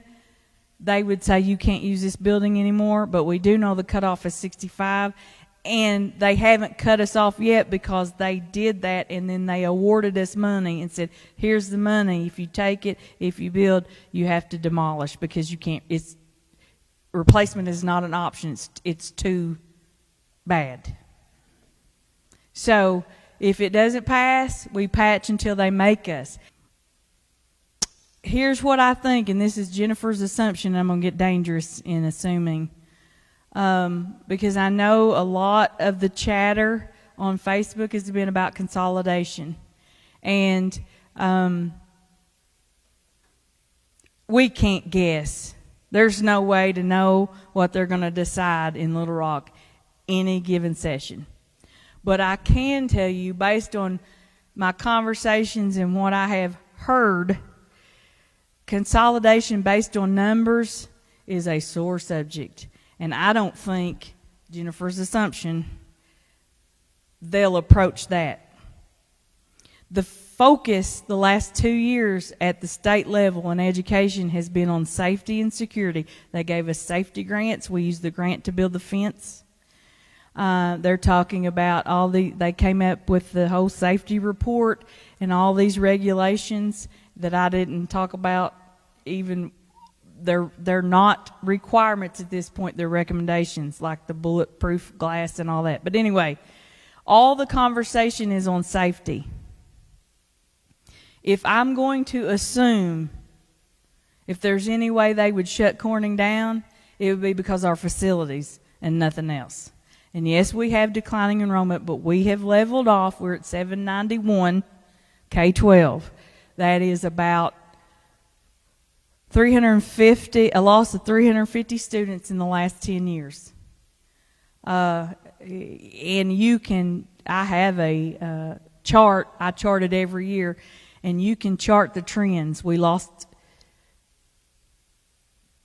they would say you can't use this building anymore, but we do know the cutoff is 65. And they haven't cut us off yet because they did that and then they awarded us money and said, here's the money. If you take it, if you build, you have to demolish because you can't. Replacement is not an option. It's too bad. So if it doesn't pass, we patch until they make us. Here's what I think, and this is Jennifer's assumption. I'm going to get dangerous in assuming. Because I know a lot of the chatter on Facebook has been about consolidation. And we can't guess. There's no way to know what they're going to decide in Little Rock any given session. But I can tell you, based on my conversations and what I have heard, consolidation based on numbers is a sore subject. And I don't think, Jennifer's assumption, they'll approach that. The focus the last 2 years at the state level in education has been on safety and security. They gave us safety grants. We used the grant to build the fence. They're talking about they came up with the whole safety report and all these regulations that I didn't talk about. Even they're not requirements at this point, they're recommendations, like the bulletproof glass and all that. But anyway, all the conversation is on safety. If I'm going to assume if there's any way they would shut Corning down, it would be because of our facilities and nothing else. And yes, we have declining enrollment, but we have leveled off. We're at 791 K-12. That is about 350, a loss of 350 students in the last 10 years. And I have a chart, I chart it every year, and you can chart the trends. We lost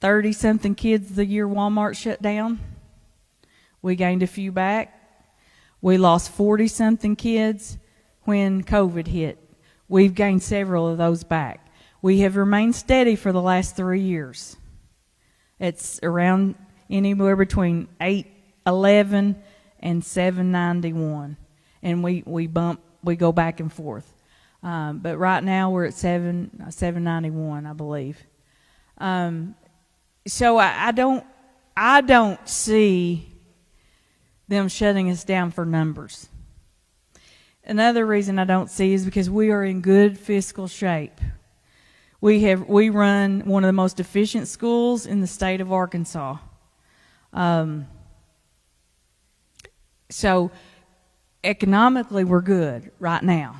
30-something kids the year Walmart shut down. We gained a few back. We lost 40-something kids when COVID hit. We've gained several of those back. We have remained steady for the last 3 years. It's around anywhere between 811 and 791, and we go back and forth. But right now we're at 791, I believe. So I don't see them shutting us down for numbers. Another reason I don't see is because we are in good fiscal shape. We run one of the most efficient schools in the state of Arkansas. So economically we're good right now.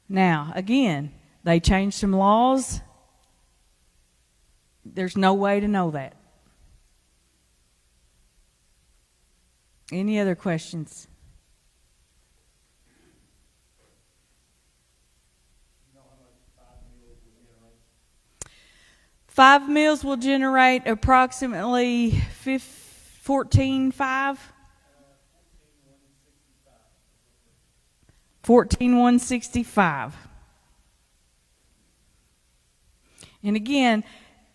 Now, again, they changed some laws. There's no way to know that. Any other questions? Five meals will generate approximately 14,500. 14,165. And again,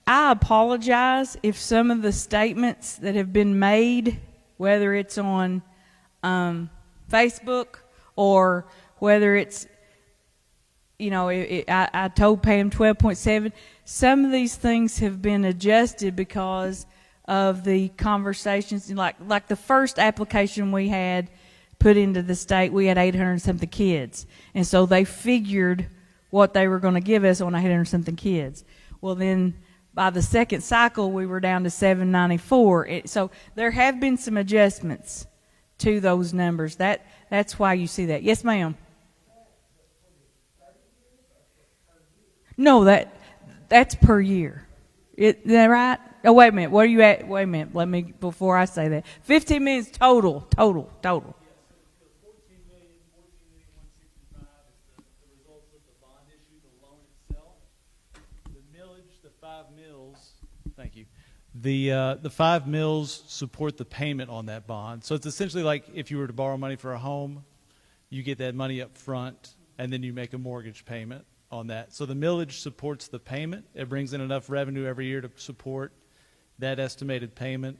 I apologize if some of the statements that have been made, whether it's on Facebook or whether it's, I told Pam 12.7. Some of these things have been adjusted because of the conversations. Like the first application we had put into the state, we had 800-something kids. And so they figured what they were going to give us on 800-something kids. Well, then by the second cycle, we were down to 794. So there have been some adjustments to those numbers. That's why you see that. Yes, ma'am. No, that's per year. Is that right? Oh, wait a minute. What are you at? Wait a minute. Before I say that. 15 million is total. Thank you. The 5 mills support the payment on that bond. So it's essentially like if you were to borrow money for a home, you get that money up front, and then you make a mortgage payment on that. So the millage supports the payment. It brings in enough revenue every year to support that estimated payment.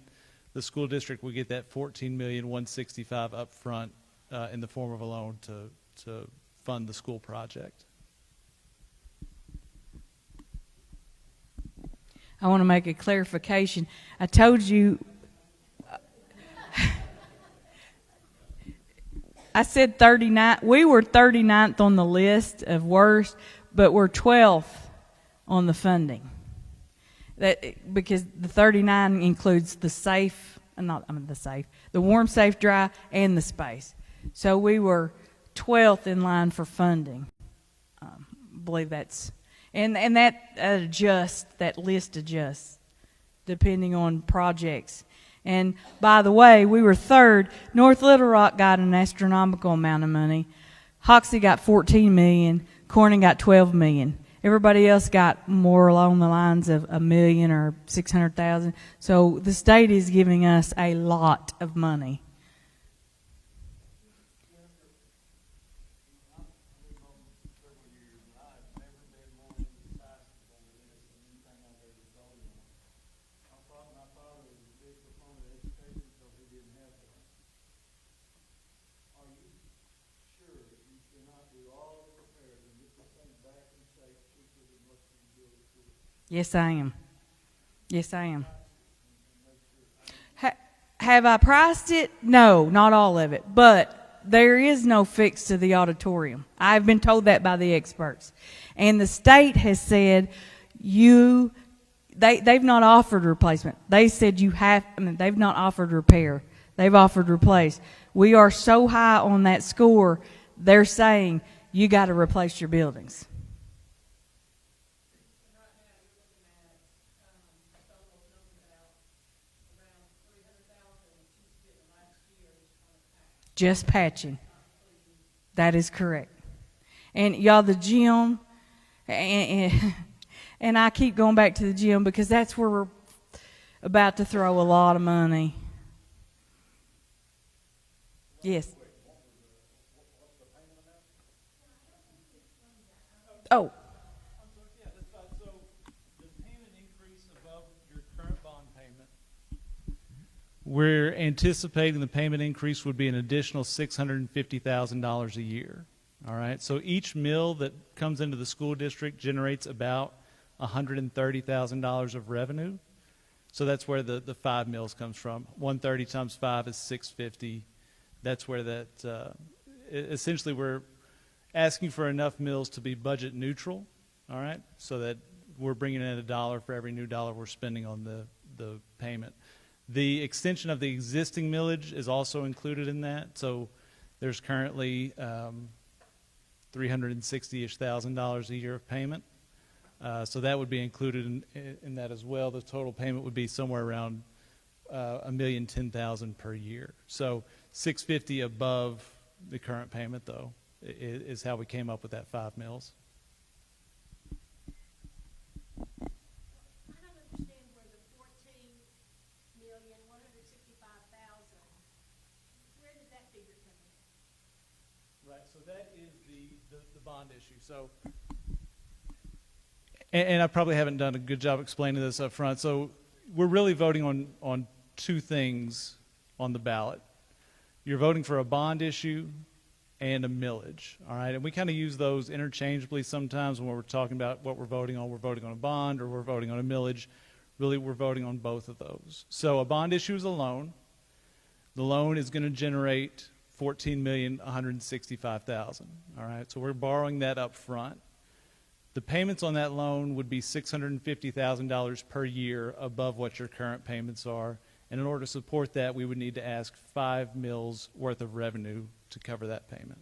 The school district will get that $14,165,000 up front in the form of a loan to fund the school project. I want to make a clarification. I told you, I said 39. We were 39th on the list of worst, but we're 12th on the funding. Because the 39 includes the the warm, safe, dry, and the space. So we were 12th in line for funding. I believe that's. And that list adjusts depending on projects. And by the way, we were third. North Little Rock got an astronomical amount of money. Hoxie got $14 million. Corning got $12 million. Everybody else got more along the lines of $1 million or $600,000. So the state is giving us a lot of money. Yes, I am. Yes, I am. Have I priced it? No, not all of it. But there is no fix to the auditorium. I've been told that by the experts. And the state has said they've not offered replacement. They said they've not offered repair. They've offered replace. We are so high on that score, they're saying you got to replace your buildings. Just patching. That is correct. And y'all, the gym, and I keep going back to the gym because that's where we're about to throw a lot of money. Yes. Oh. So the payment increase above your current bond payment, we're anticipating the payment increase would be an additional $650,000 a year. All right. So each mill that comes into the school district generates about $130,000 of revenue. So that's where the 5 mills comes from. 130 times 5 is 650. That's where that essentially we're asking for enough mills to be budget neutral. All right. So that we're bringing in $1 for every new dollar we're spending on the payment. The extension of the existing millage is also included in that. So there's currently $360,000-ish a year of payment. So that would be included in that as well. The total payment would be somewhere around $1,010,000 per year. So $650,000 above the current payment, though, is how we came up with that 5 mills. Right, so that is the bond issue. So, and I probably haven't done a good job explaining this up front. So we're really voting on 2 things on the ballot. You're voting for a bond issue and a millage, all right? And we kind of use those interchangeably sometimes when we're talking about what we're voting on. We're voting on a bond or we're voting on a millage. Really, we're voting on both of those. So a bond issue is a loan. The loan is going to generate $14,165,000. All right, so we're borrowing that up front. The payments on that loan would be $650,000 per year above what your current payments are. And in order to support that, we would need to ask 5 mills worth of revenue to cover that payment.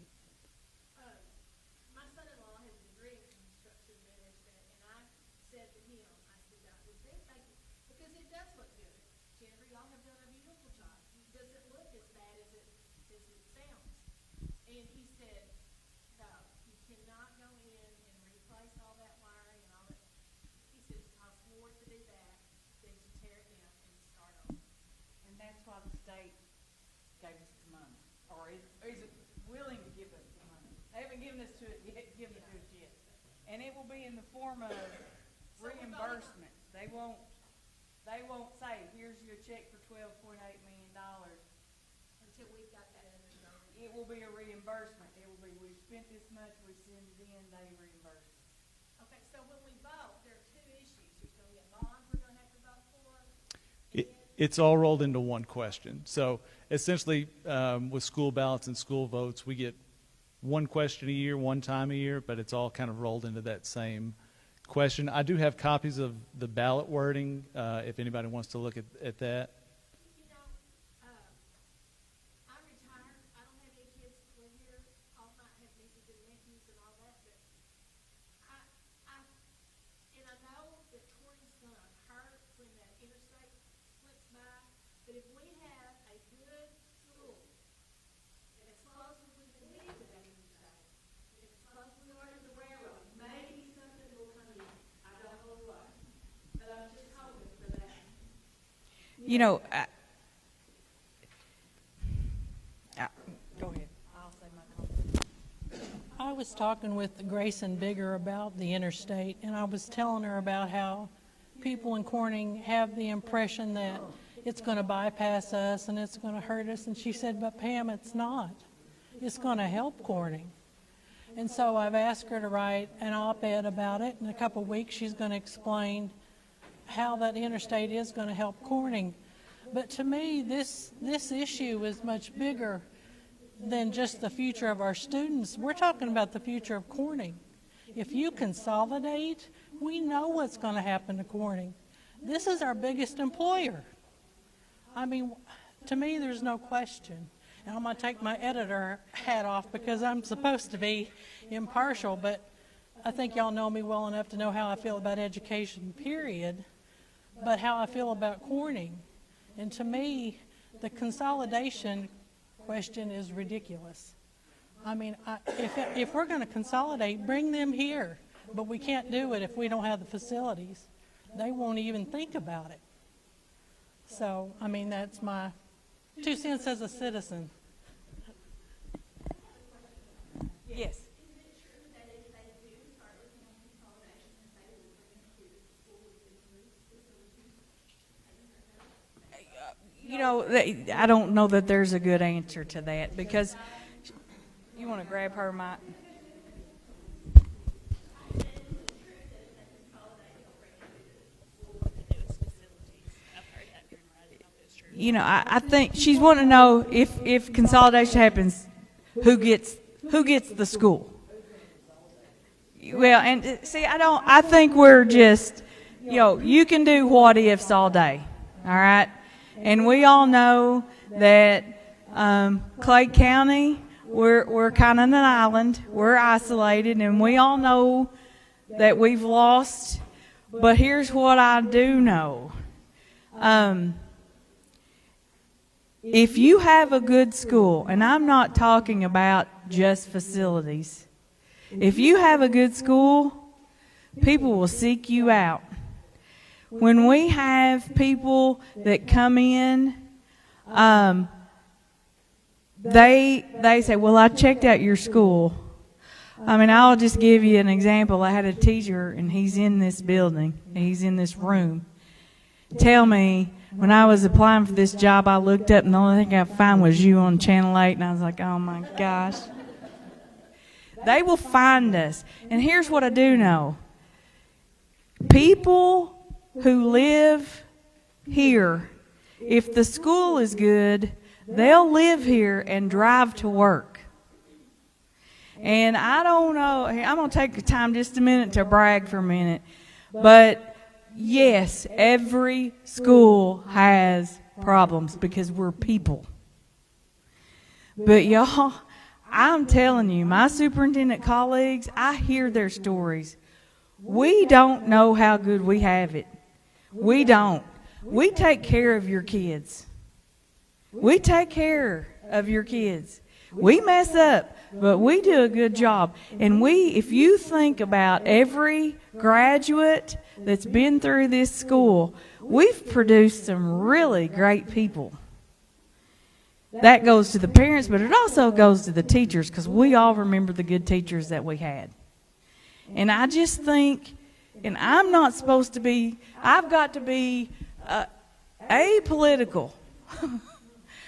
My son-in-law has a degree in construction management, and I said to him, I said, is there thinking, because it does look good. Jennifer, y'all have done a beautiful job. It doesn't look as bad as it sounds. And he said, no, you cannot go in and replace all that wiring and all that. He said, it costs more to do that than to tear it down and start over. And that's why the state gave us the money, or is willing to give us the money. They haven't given it to us yet. And it will be in the form of reimbursement. They won't say, here's your check for $12.8 million. Until we got that in the zone. It will be a reimbursement. It will be, we spent this much, we send it in, they reimburse us. Okay, so when we vote, there are 2 issues. There's going to be a bond we're going to have to vote for. It's all rolled into one question. So essentially, with school ballots and school votes, we get one question a year, one time a year, but it's all kind of rolled into that same question. I do have copies of the ballot wording if anybody wants to look at that. You know, I'm retired. I don't have any kids that live here. All my have nieces and nephews and all that, but I know that Corey's going to hurt when that interstate slips by, but if we have a good school, and as close as we can be to that interstate, and as close as we are to the railroad, maybe something will come in. I don't know what, but I'm just hoping for that. You know, go ahead. I'll say my comment. I was talking with Grayson Bigger about the interstate, and I was telling her about how people in Corning have the impression that it's going to bypass us and it's going to hurt us. And she said, but Pam, it's not. It's going to help Corning. And so I've asked her to write an op-ed about it. In a couple of weeks, she's going to explain how that interstate is going to help Corning. But to me, this issue is much bigger than just the future of our students. We're talking about the future of Corning. If you consolidate, we know what's going to happen to Corning. This is our biggest employer. I mean, to me, there's no question. And I'm going to take my editor hat off because I'm supposed to be impartial, but I think y'all know me well enough to know how I feel about education, period, but how I feel about Corning. And to me, the consolidation question is ridiculous. I mean, if we're going to consolidate, bring them here, but we can't do it if we don't have the facilities. They won't even think about it. So, I mean, that's my 2 cents as a citizen. Yes. You know, I don't know that there's a good answer to that because you want to grab her mic. You know, I think she's wanting to know if consolidation happens, who gets the school. Well, and see, I think we're just, you know, you can do what ifs all day, all right? And we all know that Clay County, we're kind of an island, we're isolated, and we all know that we've lost. But here's what I do know. If you have a good school, and I'm not talking about just facilities, if you have a good school, people will seek you out. When we have people that come in, they say, well, I checked out your school. I mean, I'll just give you an example. I had a teacher, and he's in this building, he's in this room, tell me, when I was applying for this job, I looked up, and the only thing I found was you on Channel 8, and I was like, oh, my gosh. They will find us. And here's what I do know. People who live here, if the school is good, they'll live here and drive to work. And I don't know, I'm going to take the time just a minute to brag for a minute, but yes, every school has problems because we're people. But y'all, I'm telling you, my superintendent colleagues, I hear their stories. We don't know how good we have it. We don't. We take care of your kids. We take care of your kids. We mess up, but we do a good job. And if you think about every graduate that's been through this school, we've produced some really great people. That goes to the parents, but it also goes to the teachers because we all remember the good teachers that we had. And I just think, and I'm not supposed to be, I've got to be apolitical.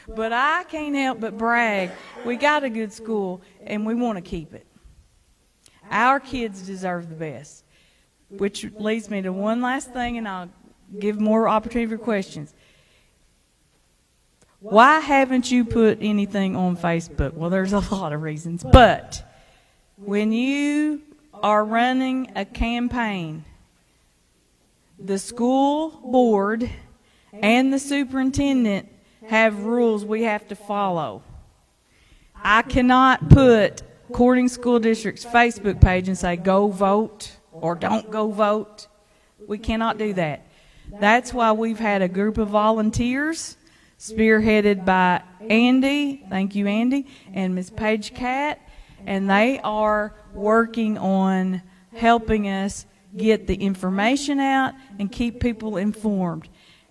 But I can't help but brag. We got a good school, and we want to keep it. Our kids deserve the best. Which leads me to one last thing, and I'll give more opportunity for questions. Why haven't you put anything on Facebook? Well, there's a lot of reasons. But when you are running a campaign, the school board and the superintendent have rules we have to follow. I cannot put Corning School District's Facebook page and say, go vote or don't go vote. We cannot do that. That's why we've had a group of volunteers spearheaded by Andy, thank you Andy, and Ms. Paige Catt, and they are working on helping us get the information out and keep people informed.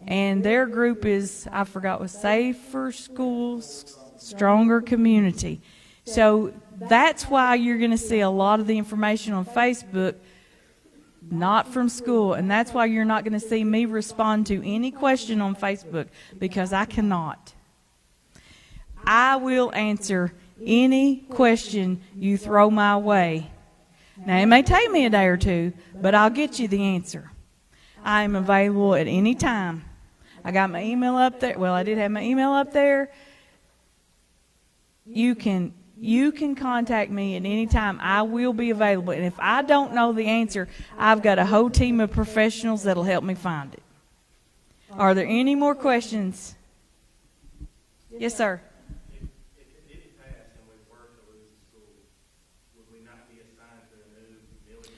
And their group is, I forgot, was Safer Schools, Stronger Community. So that's why you're going to see a lot of the information on Facebook not from school. And that's why you're not going to see me respond to any question on Facebook because I cannot. I will answer any question you throw my way. Now, it may take me a day or two, but I'll get you the answer. I am available at any time. I got my email up there. Well, I did have my email up there. You can contact me at any time. I will be available. And if I don't know the answer, I've got a whole team of professionals that'll help me find it. Are there any more questions? Yes, sir. If it didn't pass and we were to lose the school, would we not be assigned to a new millage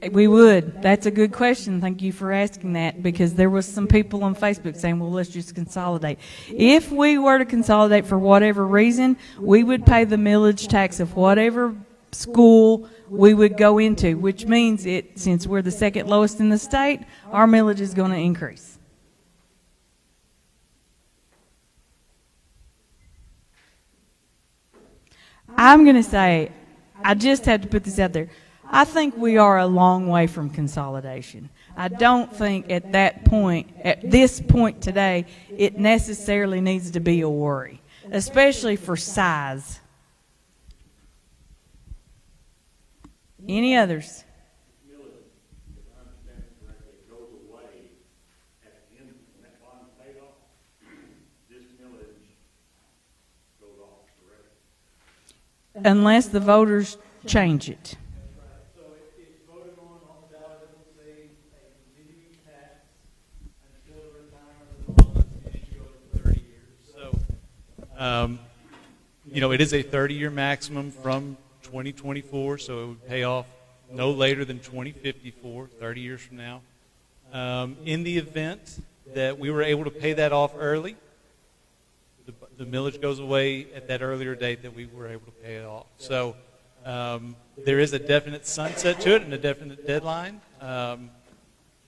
rate? We would. That's a good question. Thank you for asking that, because there was some people on Facebook saying, well, let's just consolidate. If we were to consolidate for whatever reason, we would pay the millage tax of whatever school we would go into, which means since we're the second lowest in the state, our millage is going to increase. I'm going to say, I just had to put this out there. I think we are a long way from consolidation. I don't think at this point today, it necessarily needs to be a worry, especially for size. Any others? Unless the voters change it. So it's voted on the ballot, it will say a continuing tax until the retirement of the bond issue over 30 years. So, it is a 30-year maximum from 2024, so it would pay off no later than 2054, 30 years from now. In the event that we were able to pay that off early, the millage goes away at that earlier date that we were able to pay it off. So there is a definite sunset to it and a definite deadline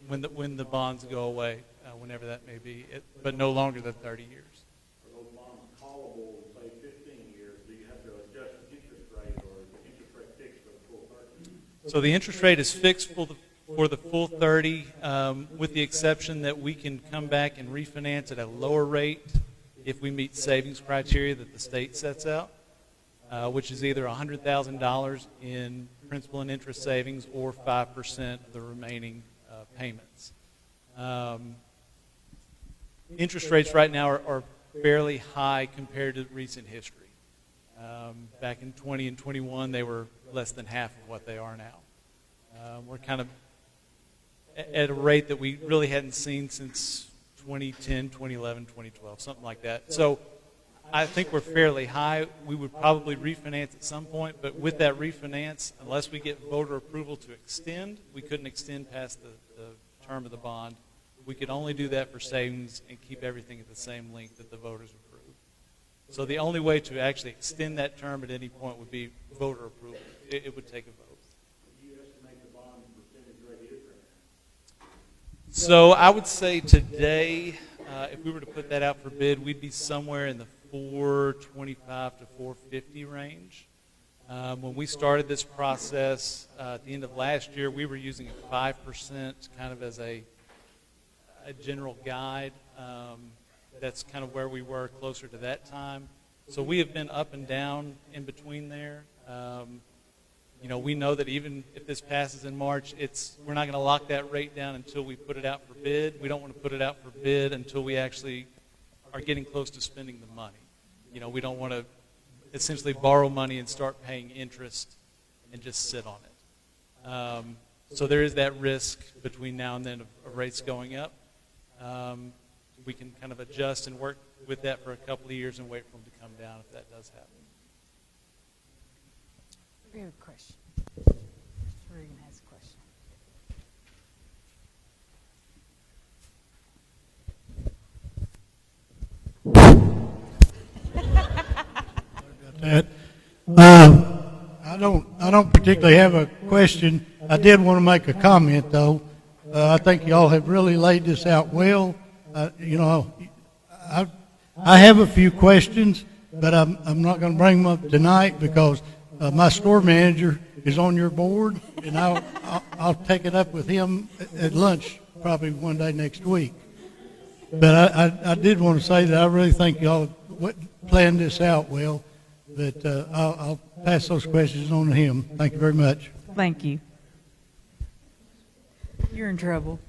when the bonds go away, whenever that may be, but no longer than 30 years. Are those bonds callable in, say, 15 years? Do you have to adjust the interest rate, or is the interest rate fixed for the full 30? So the interest rate is fixed for the full 30, with the exception that we can come back and refinance at a lower rate if we meet savings criteria that the state sets out, which is either $100,000 in principal and interest savings or 5% of the remaining payments. Interest rates right now are fairly high compared to recent history. Back in 20 and 21, they were less than half of what they are now. We're kind of at a rate that we really hadn't seen since 2010, 2011, 2012, something like that. So I think we're fairly high. We would probably refinance at some point, but with that refinance, unless we get voter approval to extend, we couldn't extend past the term of the bond. We could only do that for savings and keep everything at the same length that the voters approved. So the only way to actually extend that term at any point would be voter approval. It would take a vote. So I would say today, if we were to put that out for bid, we'd be somewhere in the 425 to 450 range. When we started this process at the end of last year, we were using a 5% kind of as a general guide. That's kind of where we were closer to that time. So we have been up and down in between there. We know that even if this passes in March, we're not going to lock that rate down until we put it out for bid. We don't want to put it out for bid until we actually are getting close to spending the money. We don't want to essentially borrow money and start paying interest and just sit on it. So there is that risk between now and then of rates going up. We can kind of adjust and work with that for a couple of years and wait for them to come down if that does happen. Good question. Regan has a question. That. I don't particularly have a question. I did want to make a comment, though. I think y'all have really laid this out well. I have a few questions, but I'm not going to bring them up tonight because my store manager is on your board, and I'll take it up with him at lunch probably one day next week. But I did want to say that I really think y'all planned this out well. but I'll pass those questions on to him. Thank you very much. Thank you. You're in trouble.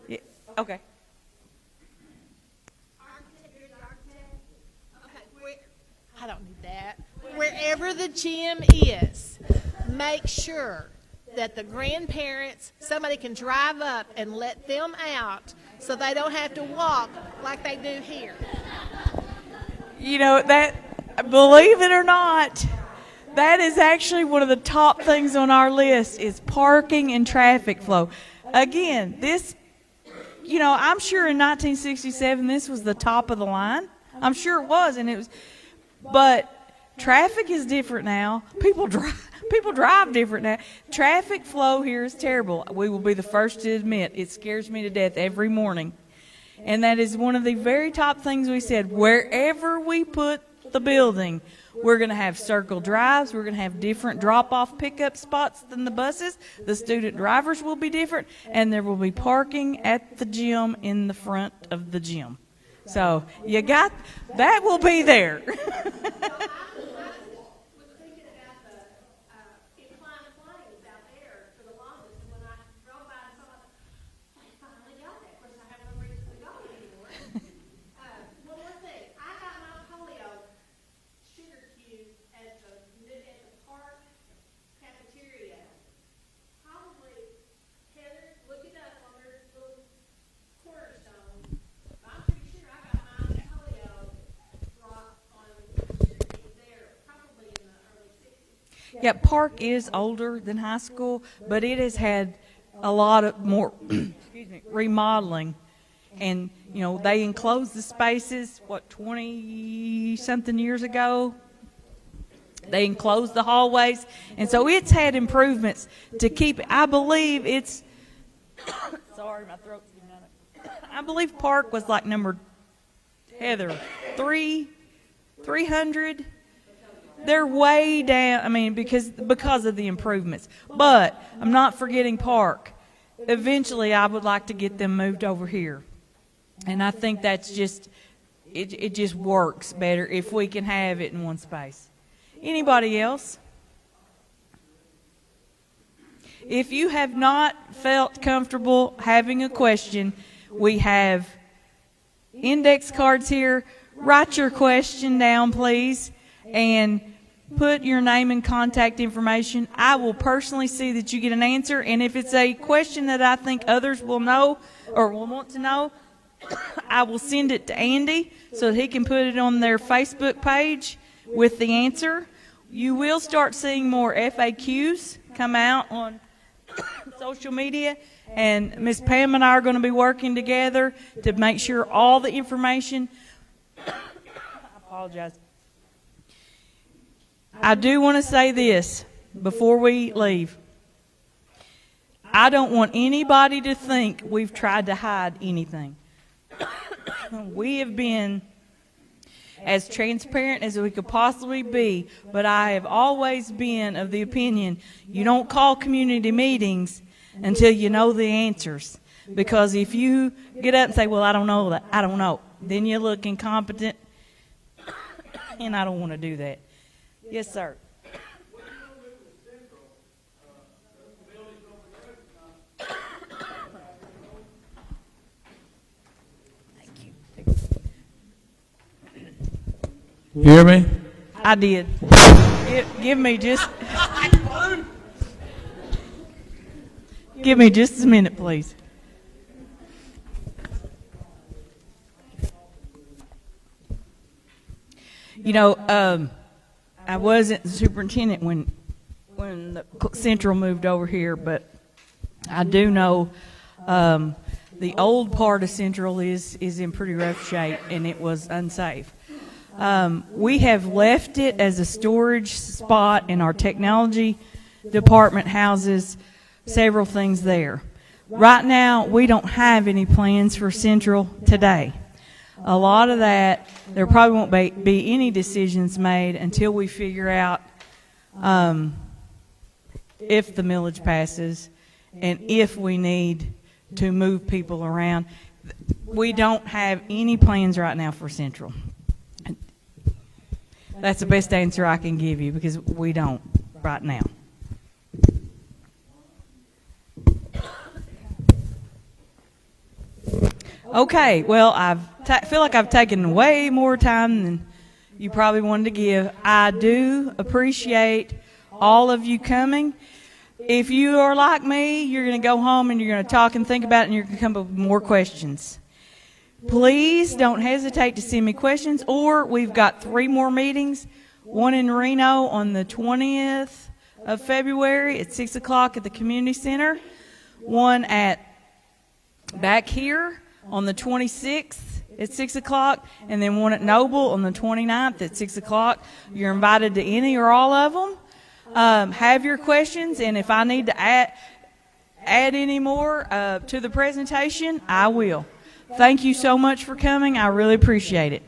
Yeah, okay. I don't need that. Wherever the gym is, make sure that the grandparents, somebody can drive up and let them out so they don't have to walk like they do here. You know, that, believe it or not, that is actually one of the top things on our list is parking and traffic flow. Again, this, you know, I'm sure in 1967 this was the top of the line. I'm sure it was, and it was, but traffic is different now. People drive different now. Traffic flow here is terrible. We will be the first to admit it scares me to death every morning. And that is one of the very top things we said. Wherever we put the building, we're going to have circle drives. We're going to have different drop-off pickup spots than the buses. The student drivers will be different, and there will be parking at the gym in the front of the gym. So you got that will be there. Yeah, Park is older than high school, but it has had a lot of more remodeling. And, you know, they enclosed the spaces, 20-something years ago? They enclosed the hallways. And so it's had improvements to keep it. I believe it's, sorry, my throat's getting out of it. I believe Park was like number, Heather, 300. They're way down, I mean, because of the improvements. But I'm not forgetting Park. Eventually, I would like to get them moved over here. And I think that's just, it just works better if we can have it in one space. Anybody else? If you have not felt comfortable having a question, we have index cards here. Write your question down, please, and put your name and contact information. I will personally see that you get an answer, and if it's a question that I think others will know or will want to know, I will send it to Andy so that he can put it on their Facebook page with the answer. You will start seeing more FAQs come out on social media, and Miss Pam and I are going to be working together to make sure all the information. I apologize. I do want to say this before we leave. I don't want anybody to think we've tried to hide anything. We have been as transparent as we could possibly be, but I have always been of the opinion you don't call community meetings until you know the answers. Because if you get up and say, well, I don't know that, I don't know, then you look incompetent, and I don't want to do that. Yes, sir. You hear me? I did. Give me just a minute, please. You know, I wasn't the superintendent when the Central moved over here, but I do know the old part of Central is in pretty rough shape, and it was unsafe. We have left it as a storage spot, in our technology department houses several things there. Right now, we don't have any plans for Central today. A lot of that, there probably won't be any decisions made until we figure out if the millage passes and if we need to move people around. We don't have any plans right now for Central. That's the best answer I can give you because we don't right now. Okay, well, feel like I've taken way more time than you probably wanted to give. I do appreciate all of you coming. If you are like me, you're going to go home and you're going to talk and think about it and you're going to come up with more questions. Please don't hesitate to send me questions, or we've got 3 more meetings, one in Reno on the 20th of February at 6 o'clock at the community center, one back here on the 26th at 6 o'clock, and then one at Noble on the 29th at 6 o'clock. You're invited to any or all of them. Have your questions, and if I need to add any more to the presentation, I will. Thank you so much for coming. I really appreciate it.